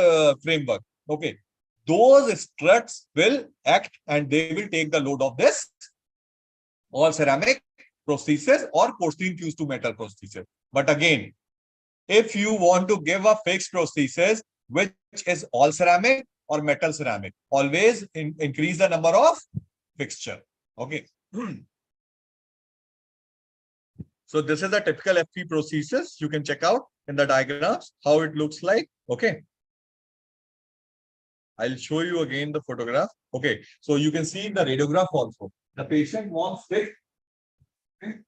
framework, okay, those struts will act and they will take the load of this all ceramic prosthesis or porcelain fused to metal prosthesis. But again, if you want to give a fixed prosthesis, which is all ceramic or metal ceramic, always increase the number of fixture. Okay. So this is a typical FP prosthesis. You can check out in the diagrams how it looks like. Okay. I'll show you again the photograph. Okay. So you can see the radiograph also. The patient wants fixed. Okay.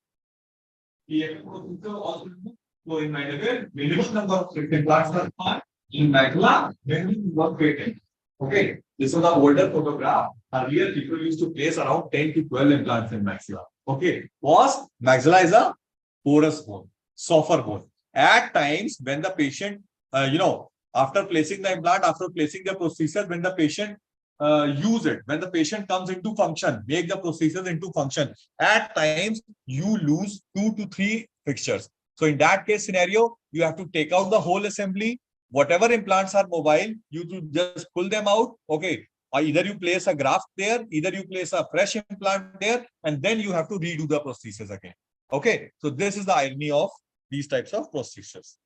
So in Nigeria, minimum number of implants are found. In Nigeria, minimum work patent. Okay, this was the older photograph. Earlier, people used to place around 10 to 12 implants in maxilla. Okay, was maxilla is a porous bone, softer bone. At times, when the patient, after placing the implant, after placing the prosthesis, when the patient use it, when the patient comes into function, make the prosthesis into function, at times you lose 2 to 3 fixtures. So in that case scenario, you have to take out the whole assembly. Whatever implants are mobile, you just pull them out. Okay. Or either you place a graft there, either you place a fresh implant there, and then you have to redo the prosthesis again. Okay. So this is the irony of these types of prosthesis.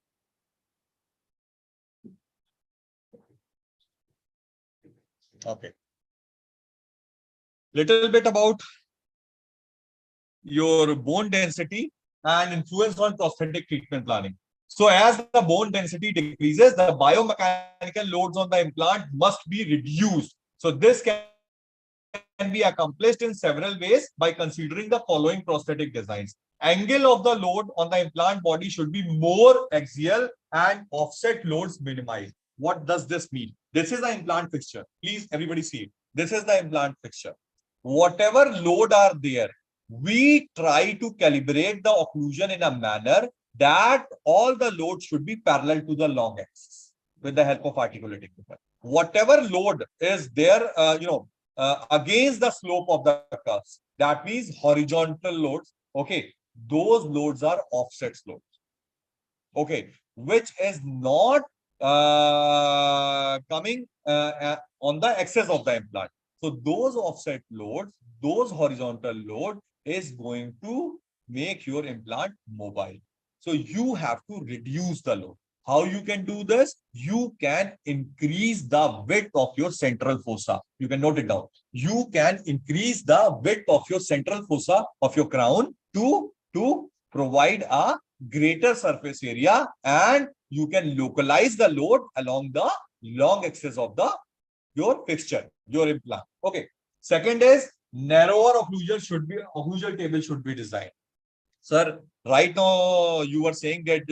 Okay. Little bit about your bone density and influence on prosthetic treatment planning. So as the bone density decreases, the biomechanical loads on the implant must be reduced. So this can be accomplished in several ways by considering the following prosthetic designs. Angle of the load on the implant body should be more axial and offset loads minimized. What does this mean? This is the implant fixture. Please, everybody see it. This is the implant fixture. Whatever load are there, we try to calibrate the occlusion in a manner that all the load should be parallel to the long axis with the help of articulating paper. Whatever load is there, against the slope of the curves, that means horizontal loads. Okay, those loads are offset loads. Okay, which is not coming on the axis of the implant. So those offset loads, those horizontal load is going to make your implant mobile. So you have to reduce the load. How you can do this? You can increase the width of your central fossa. You can note it down. You can increase the width of your central fossa of your crown to provide a greater surface area, and you can localize the load along the long axis of your fixture, your implant. Okay. Second is narrower occlusal table should be designed. Sir, right now you were saying that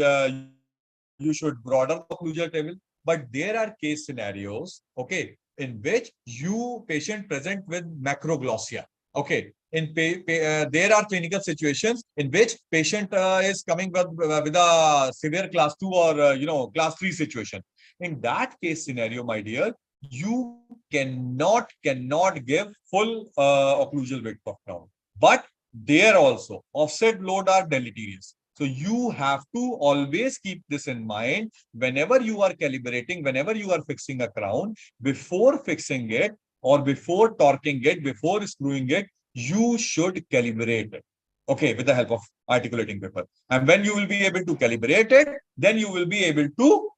you should broaden the occlusal table, but there are case scenarios, okay, in which patient present with macroglossia. Okay, there are clinical situations in which patient is coming with a severe class 2 or class 3 situation. In that case scenario, my dear, you cannot give full occlusal width of crown. But there also offset load are deleterious. So you have to always keep this in mind whenever you are calibrating, whenever you are fixing a crown. Before fixing it or before torquing it, before screwing it, you should calibrate it. Okay, with the help of articulating paper. And when you will be able to calibrate it, then you will be able to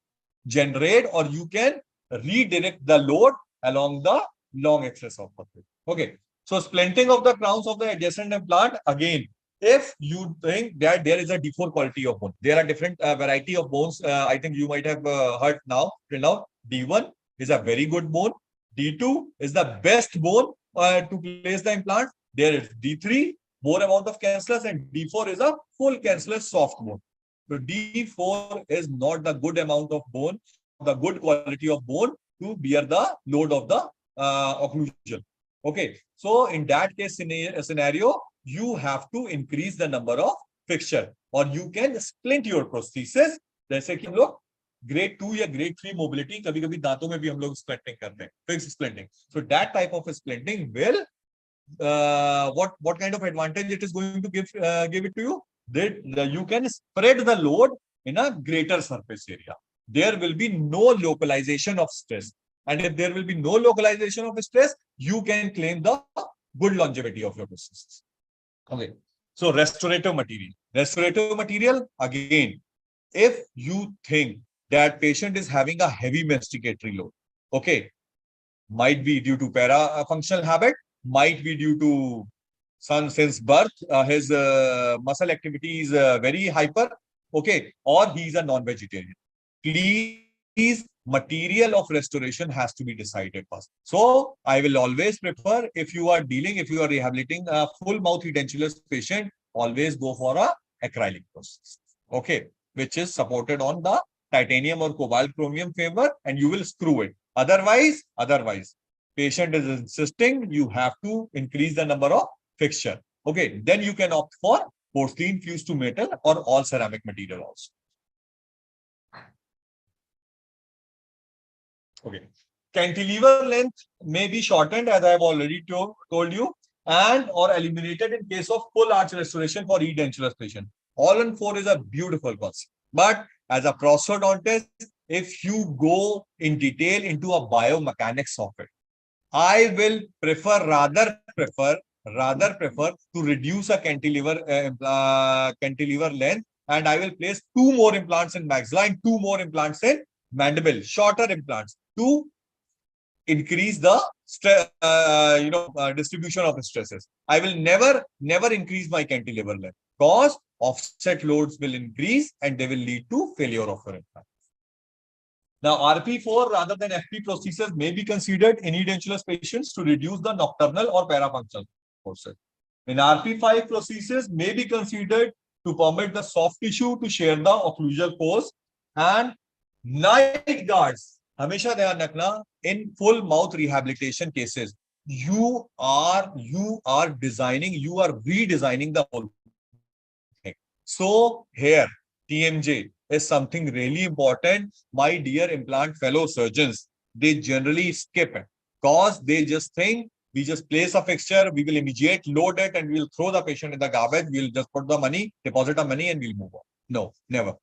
generate, or you can redirect the load along the long axis of the field. Okay. So splinting of the crowns of the adjacent implant, again, if you think that there is a D4 quality of bone, there are different variety of bones. I think you might have heard now. D1 is a very good bone. D2 is the best bone to place the implant. There is D3, more amount of cancellous, and D4 is a full cancellous soft bone. So D4 is not the good amount of bone, the good quality of bone to bear the load of the occlusion. Okay, so in that case scenario, you have to increase the number of fixture, or you can splint your prosthesis. जैसे कि हम लोग grade 2 या grade 3 mobility कभी-कभी दांतों में भी हम लोग splinting करते हैं, fixed splinting. So that type of splinting will what kind of advantage it is going to give it to you? That you can spread the load in a greater surface area. there will be no localization of stress. And if there will be no localization of stress, you can claim the good longevity of your prosthesis. Okay. So restorative material. Restorative material, again, if you think that patient is having a heavy masticatory load, okay, might be due to para-functional habit, might be due to since birth, his muscle activity is very hyper, okay, or he's a non-vegetarian. Please, material of restoration has to be decided first. So I will always prefer, if you are rehabilitating a full mouth edentulous patient, always go for a acrylic process, okay, which is supported on the titanium or cobalt chromium framework, and you will screw it. Otherwise, patient is insisting you have to increase the number of fixture. Okay, then you can opt for porcelain fused to metal or all ceramic material also. Okay, cantilever length may be shortened, as I have already told you, and or eliminated in case of full arch restoration for edentulous patient. All-on-4 is a beautiful concept, but as a prosthodontist, if you go in detail into a biomechanics of it, I will rather prefer to reduce a cantilever length, and I will place 2 more implants in maxilla and 2 more implants in mandible, shorter implants, to increase the distribution of stresses. I will never increase my cantilever length, because offset loads will increase and they will lead to failure of your implant. Now, RP4 rather than FP prosthesis may be considered in edentulous patients to reduce the nocturnal or parafunctional forces. In RP5, prosthesis may be considered to permit the soft tissue to share the occlusal force. And night guards, हमेशा ध्यान रखना, in full mouth rehabilitation cases, you are redesigning the whole thing. So here, TMJ is something really important. My dear implant fellow surgeons, they generally skip it because they just think we just place a fixture, we will immediately load it, and we'll throw the patient in the garbage. We'll just put the money, deposit the money, and we'll move on. No, never.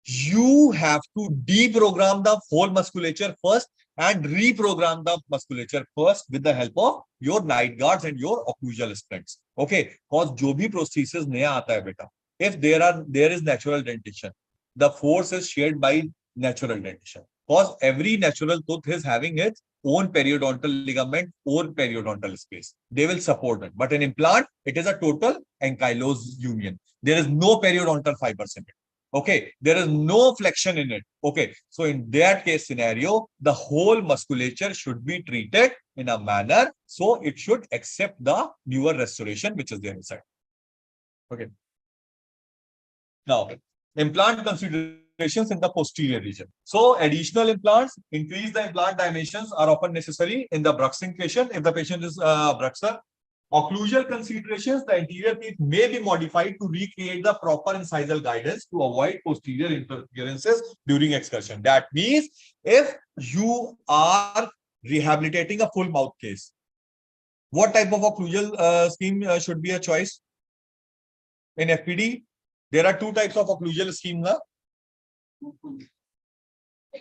You have to deprogram the whole musculature first and reprogram the musculature first with the help of your night guards and your occlusal splints. Okay, because जो भी prosthesis नया आता है बेटा, if there is natural dentition, the force is shared by natural dentition. Because every natural tooth is having its own periodontal ligament, own periodontal space. They will support it. But an implant, it is a total ankylosed union. There is no periodontal fibers in it. Okay, there is no flexion in it. Okay, so in that case scenario, the whole musculature should be treated in a manner so it should accept the newer restoration which is there inside. Okay. Now, implant considerations in the posterior region. So, additional implants, increase the implant dimensions are often necessary in the bruxing patient if the patient is bruxer. Occlusal considerations, the anterior teeth may be modified to recreate the proper incisal guidance to avoid posterior interferences during excursion. That means if you are rehabilitating a full mouth case, what type of occlusal scheme should be a choice? In FPD, there are 2 types of occlusal scheme.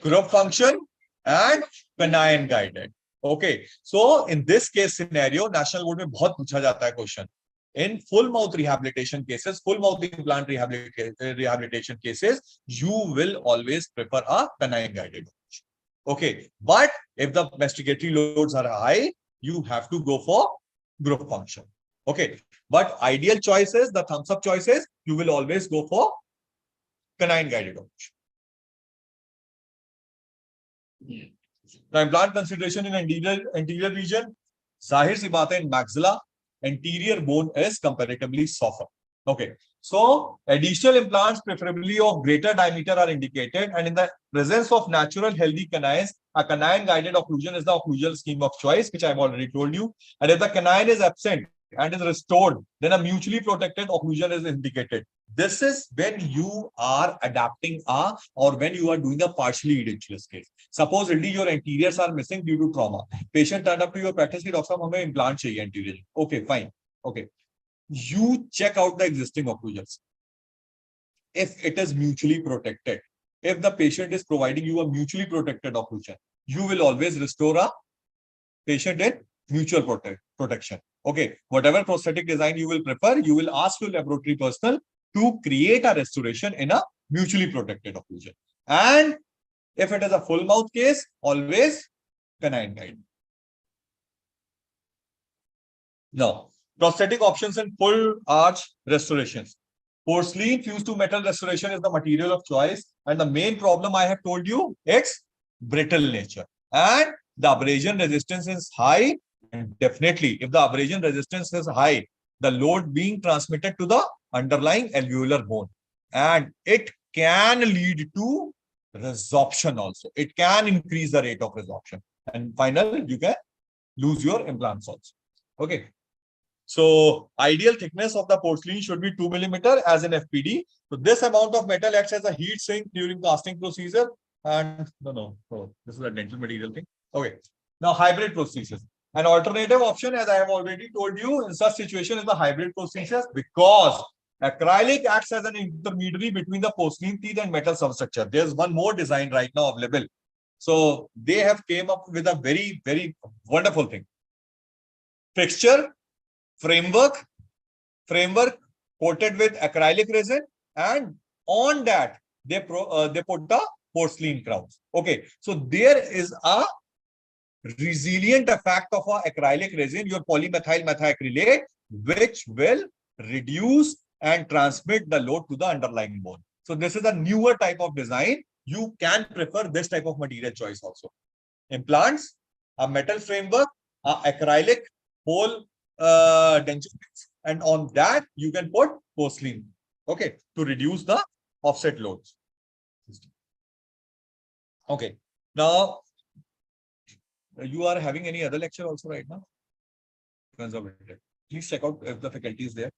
Group function and canine guided. Okay, so in this case scenario, national board में बहुत पूछा जाता है question. In full mouth rehabilitation cases, full mouth implant rehabilitation cases, you will always prefer a canine guided. Okay, but if the masticatory loads are high, you have to go for group function. Okay, but ideal choices, the thumbs up choices, you will always go for canine guided approach. Now, implant consideration in anterior region, zahir si baat hai, in maxilla, anterior bone is comparatively softer. Okay, so additional implants, preferably of greater diameter, are indicated, and in the presence of natural healthy canines, a canine guided occlusion is the occlusal scheme of choice, which I have already told you. And if the canine is absent and is restored, then a mutually protected occlusion is indicated. This is when you are adapting or when you are doing a partially edentulous case. Supposedly your anteriors are missing due to trauma. Patient turned up to your practice, doctor, hame implant chahiye anterior. Okay, fine. Okay. You check out the existing occlusals. If it is mutually protected, if the patient is providing you a mutually protected occlusion, you will always restore a patient in mutual protection. Okay, whatever prosthetic design you will prefer, you will ask your laboratory personnel to create a restoration in a mutually protected occlusion. And if it is a full mouth case, always canine guide. Now, prosthetic options and full arch restorations. Porcelain fused to metal restoration is the material of choice. And the main problem I have told you, it's brittle nature. And the abrasion resistance is high. And definitely, if the abrasion resistance is high, the load being transmitted to the underlying alveolar bone. And it can lead to resorption also. It can increase the rate of resorption. And finally, you can lose your implants also. Okay. So ideal thickness of the porcelain should be 2 millimeter as in FPD. So this amount of metal acts as a heat sink during casting procedure. And this is a dental material thing. Okay. Now hybrid prosthesis. An alternative option, as I have already told you, in such situation is the hybrid prosthesis, because acrylic acts as an intermediary between the porcelain teeth and metal substructure. There's one more design right now available. So they have came up with a very, very wonderful thing. Fixture, framework coated with acrylic resin, and on that they put the porcelain crowns. Okay, so there is a resilient effect of a acrylic resin, your polymethyl methacrylate, which will reduce and transmit the load to the underlying bone. So this is a newer type of design. You can prefer this type of material choice also. Implants, a metal framework, a acrylic whole denture, and on that you can put porcelain, okay, to reduce the offset loads. Okay, now you are having any other lecture also right now? Conservative. Please check out if the faculty is there.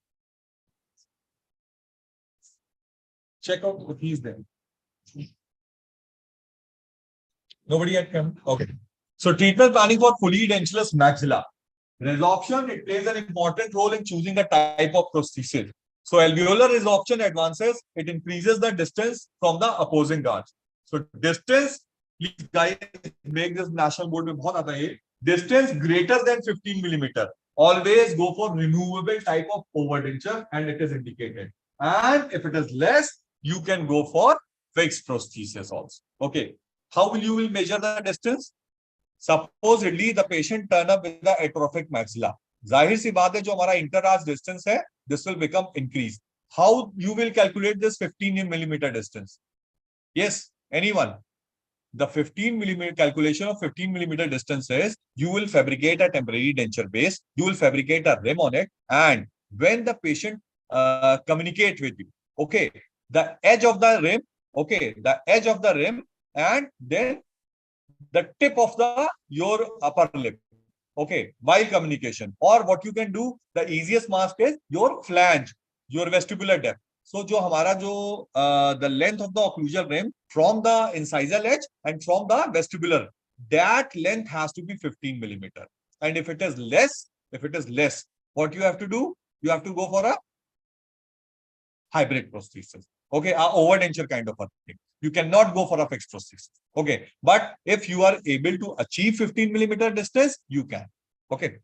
Check out if he is there. Nobody yet come. Okay. So treatment planning for fully edentulous maxilla. Resorption, it plays an important role in choosing the type of prosthesis. So alveolar resorption advances, it increases the distance from the opposing guards. So distance, please guys make this national board mein bahut aata hai. Distance greater than 15 millimeter. Always go for removable type of overdenture, and it is indicated. And if it is less, you can go for fixed prosthesis also. Okay. How will you measure the distance? Supposedly the patient turn up with the atrophic maxilla. Zahir si baat hai, jo hamara interarch distance hai, this will become increased. How you will calculate this 15 millimeter distance? Yes, anyone? The 15 millimeter calculation of 15 millimeter distance is you will fabricate a temporary denture base, you will fabricate a rim on it, and when the patient communicate with you, okay, the edge of the rim, okay, the edge of the rim, and then the tip of your upper lip, okay, while communication. Or what you can do, the easiest mask is your flange, your vestibular depth. So jo hamara jo the length of the occlusal rim from the incisal edge and from the vestibular, that length has to be 15 millimeter. And if it is less, what you have to do? You have to go for a hybrid prosthesis. Okay, a overdenture kind of a thing. You cannot go for a fixed prosthesis. Okay, but if you are able to achieve 15 millimeter distance, you can. Okay.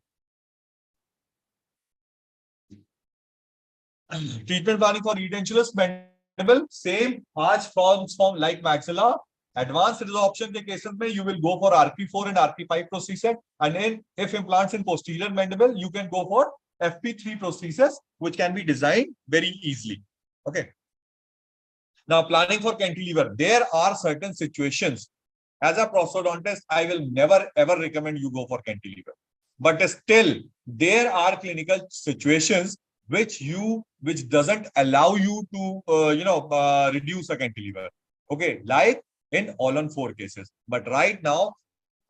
Treatment planning for edentulous mandible, same arch forms from like maxilla. Advanced resorption ke cases mein you will go for RP4 and RP5 prosthesis, and if implants in posterior mandible, you can go for FP3 prosthesis, which can be designed very easily. Okay. Now, planning for cantilever, there are certain situations. As a prosthodontist, I will never ever recommend you go for cantilever. But still, there are clinical situations which doesn't allow you to reduce a cantilever. Okay, like in all-on-4 cases. But right now,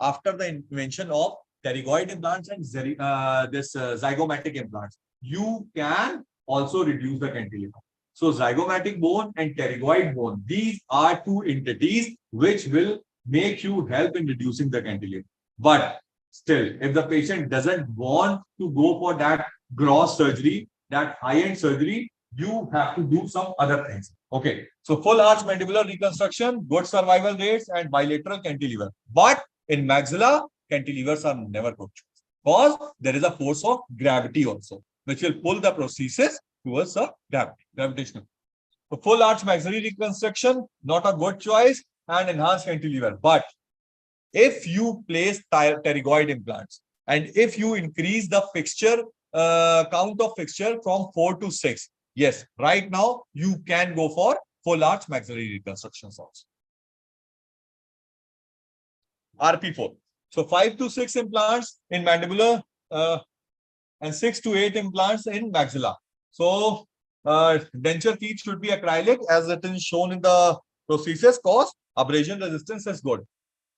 after the invention of pterygoid implants and zygomatic implants, you can also reduce the cantilever. So zygomatic bone and pterygoid bone, these are two entities which will make you help in reducing the cantilever. But still, if the patient doesn't want to go for that gross surgery, that high-end surgery, you have to do some other things. Okay. So full arch mandibular reconstruction, good survival rates, and bilateral cantilever. But in maxilla, cantilevers are never good because there is a force of gravity also, which will pull the prosthesis towards the gravitational. So full arch maxillary reconstruction, not a good choice, and enhanced cantilever. But if you place pterygoid implants and if you increase the fixture count of fixture from 4 to 6, yes, right now you can go for full arch maxillary reconstructions also. RP4. So 5 to 6 implants in mandibular and 6 to 8 implants in maxilla. So denture teeth should be acrylic as it is shown in the prosthesis cause abrasion resistance is good.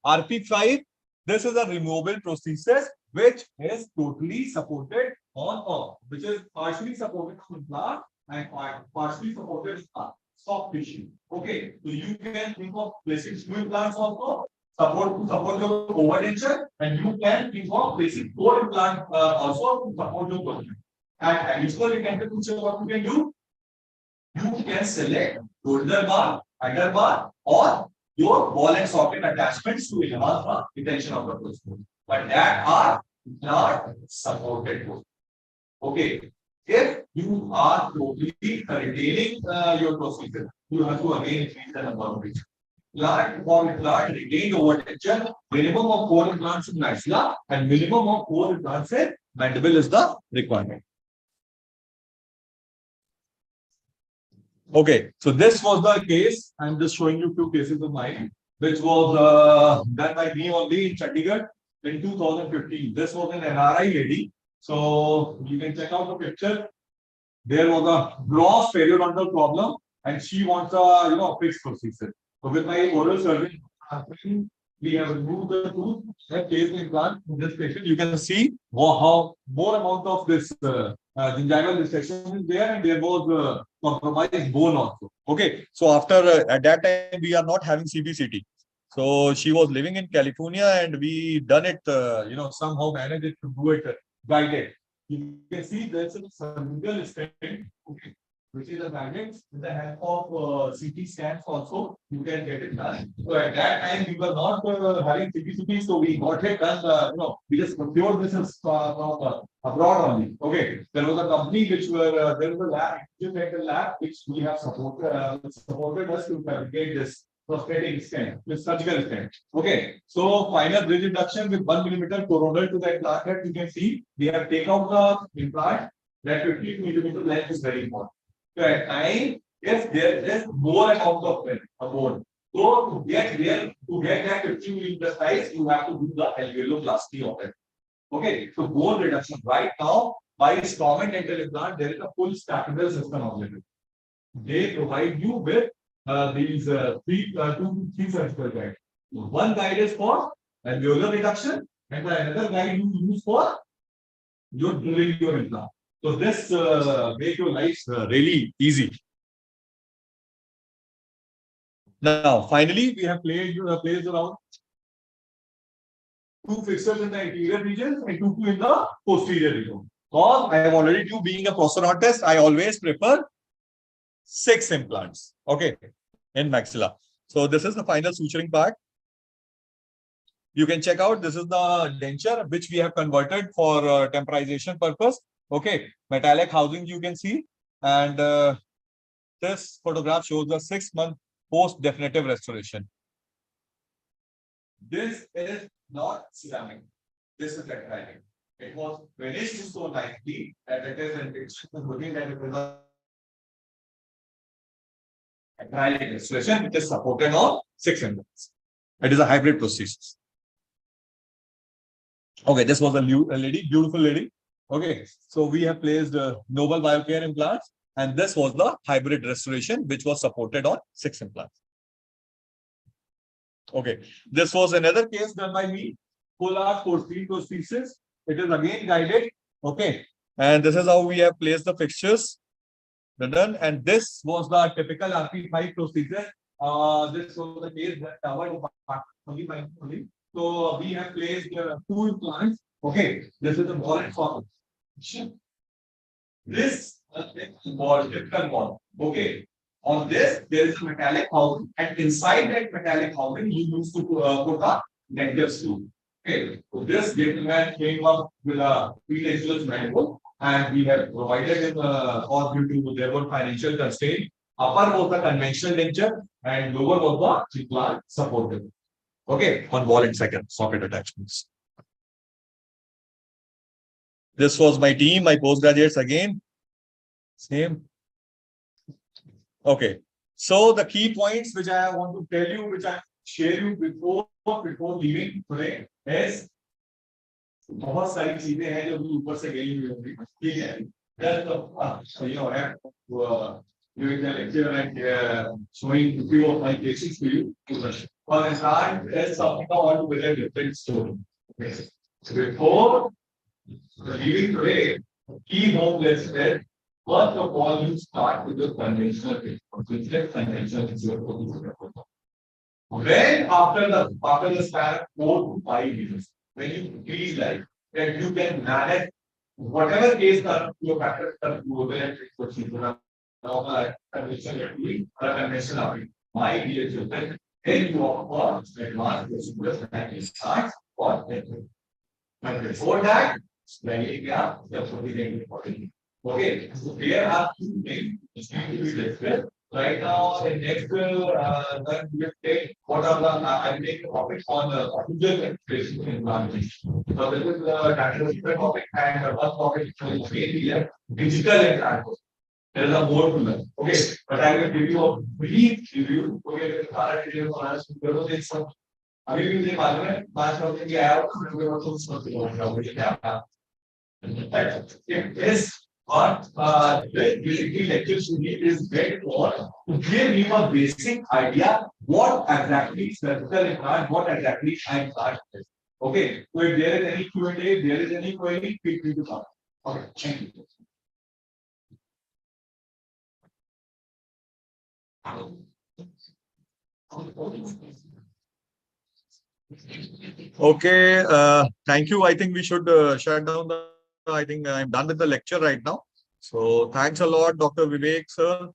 RP5, this is a removable prosthesis which is totally supported on which is partially supported on implant and partially supported on soft tissue. Okay, so you can think of placing two implants also support your overdenture, and you can think of placing 4 implants also to support your position. And additionally, you can do what you can do. You can select shoulder bar, under bar, or your ball and socket attachments to enhance the retention of the prosthesis. But that are not supported. Okay. If you are totally retaining your prosthesis, you have to again increase the number of reach. Implant retained overdenture, minimum of 4 implants in maxilla and minimum of 4 implants in mandible is the requirement. Okay, so this was the case. I'm just showing you 2 cases of mine, which was done by me only in Chandigarh in 2015. This was an NRI lady. So you can check out the picture. There was a gross periodontal problem, and she wants a fixed prosthesis. So with my oral surgeon, we have removed the tooth and placed the implant in this patient. You can see how more amount of this gingival dissection is there, and there was compromised bone also. Okay, so after at that time we are not having CBCT. So she was living in California, and we done it. Somehow managed it to do it guided. You can see there's a cervical stent. Okay, which is a magnet with the help of CT scans also, you can get it done. So at that time, we were not having CT, so we got it done. We just procured this from abroad only. Okay, there was a company which were there was a lab, medical lab, which we have supported us to fabricate this prosthetic stent, this surgical stent. Okay, so final bridge induction with 1 millimeter coronal to the implant head. You can see we have taken out the implant. That 50 millimeter length is very important. So at time, if there is more amount of bone, so to get that 50 millimeter size, you have to do the alveoloplasty of it. Okay, so bone reduction. Right now, by Straumann dental implant, there is a full stackable system available. They provide you with these two, three surgical guides. One guide is for alveolar reduction, and the another guide you use for your drilling your implant. So this make your life really easy. Now, finally, we have placed around 2 fixtures in the anterior region and 2 in the posterior region. Because I have already do being a prosthodontist, I always prefer 6 implants. Okay, in maxilla. So this is the final suturing part. You can check out. This is the denture which we have converted for temporization purpose. Okay, metallic housing you can see, and this photograph shows the 6-month post definitive restoration. This is not ceramic. This is acrylic. It was finished so nicely that it is looking at it is a acrylic restoration which is supported on 6 implants. It is a hybrid prosthesis. Okay, this was a lady, beautiful lady. Okay, so we have placed Noble Biocare implants, and this was the hybrid restoration, which was supported on 6 implants. Okay, this was another case done by me, full arch prosthesis. It is again guided. Okay, and this is how we have placed the fixtures. Done, and this was the typical RP5 prosthesis. This was the case that covered only. So we have placed 2 implants. Okay, this is the ball and socket. This Ball, typical ball. Okay. On this, there is a metallic housing, and inside that metallic housing, you used to put a negative screw. Okay. So this gentleman came up with a pre-exhaust manual, and we have provided him or due to there were financial constraint. Upper was the conventional denture, and lower was the plant supported. Okay. On wall and second socket attachments. This was my team, my postgraduates again. Same. Okay. So the key points which I want to tell you, which I share you before leaving today is बहुत सारी चीजें हैं जो ऊपर से गई हुई होंगी, ठीक है? During the lecture and showing a few of my cases to you. For example, is something altogether different story. Okay. So before leaving today, key home lesson is first of all, you start with the conventional Then after the span of 4 to 5 years, when you feel like that you can manage whatever case your factors are conventional, my dear children, then you offer advanced and start for that. But before that, okay, so here are 2 things which need to be discussed. Right now, in next, we take what are the, I make a topic on the official expression environment. So this is the technical topic, and the first topic is mainly digital and there is a more to learn. Okay, but I will give you a brief review. Okay, अभी भी मुझे मालूम है 5 minute के आया Yes, what basically lecture study is great for to give you a basic idea what exactly surgical implant, what exactly implant is. Okay, so if there is any Q&A, there is any query, feel free to come. Okay, thank you. Okay, thank you. I think we should shut down the. I think I'm done with the lecture right now. So thanks a lot, Dr. Vivek, sir,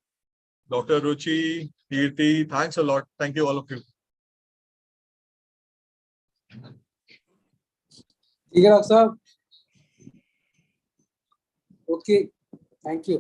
Dr. Ruchi, Kirti. Thanks a lot. Thank you, all of you. ठीक है doctor साहब, okay, thank you.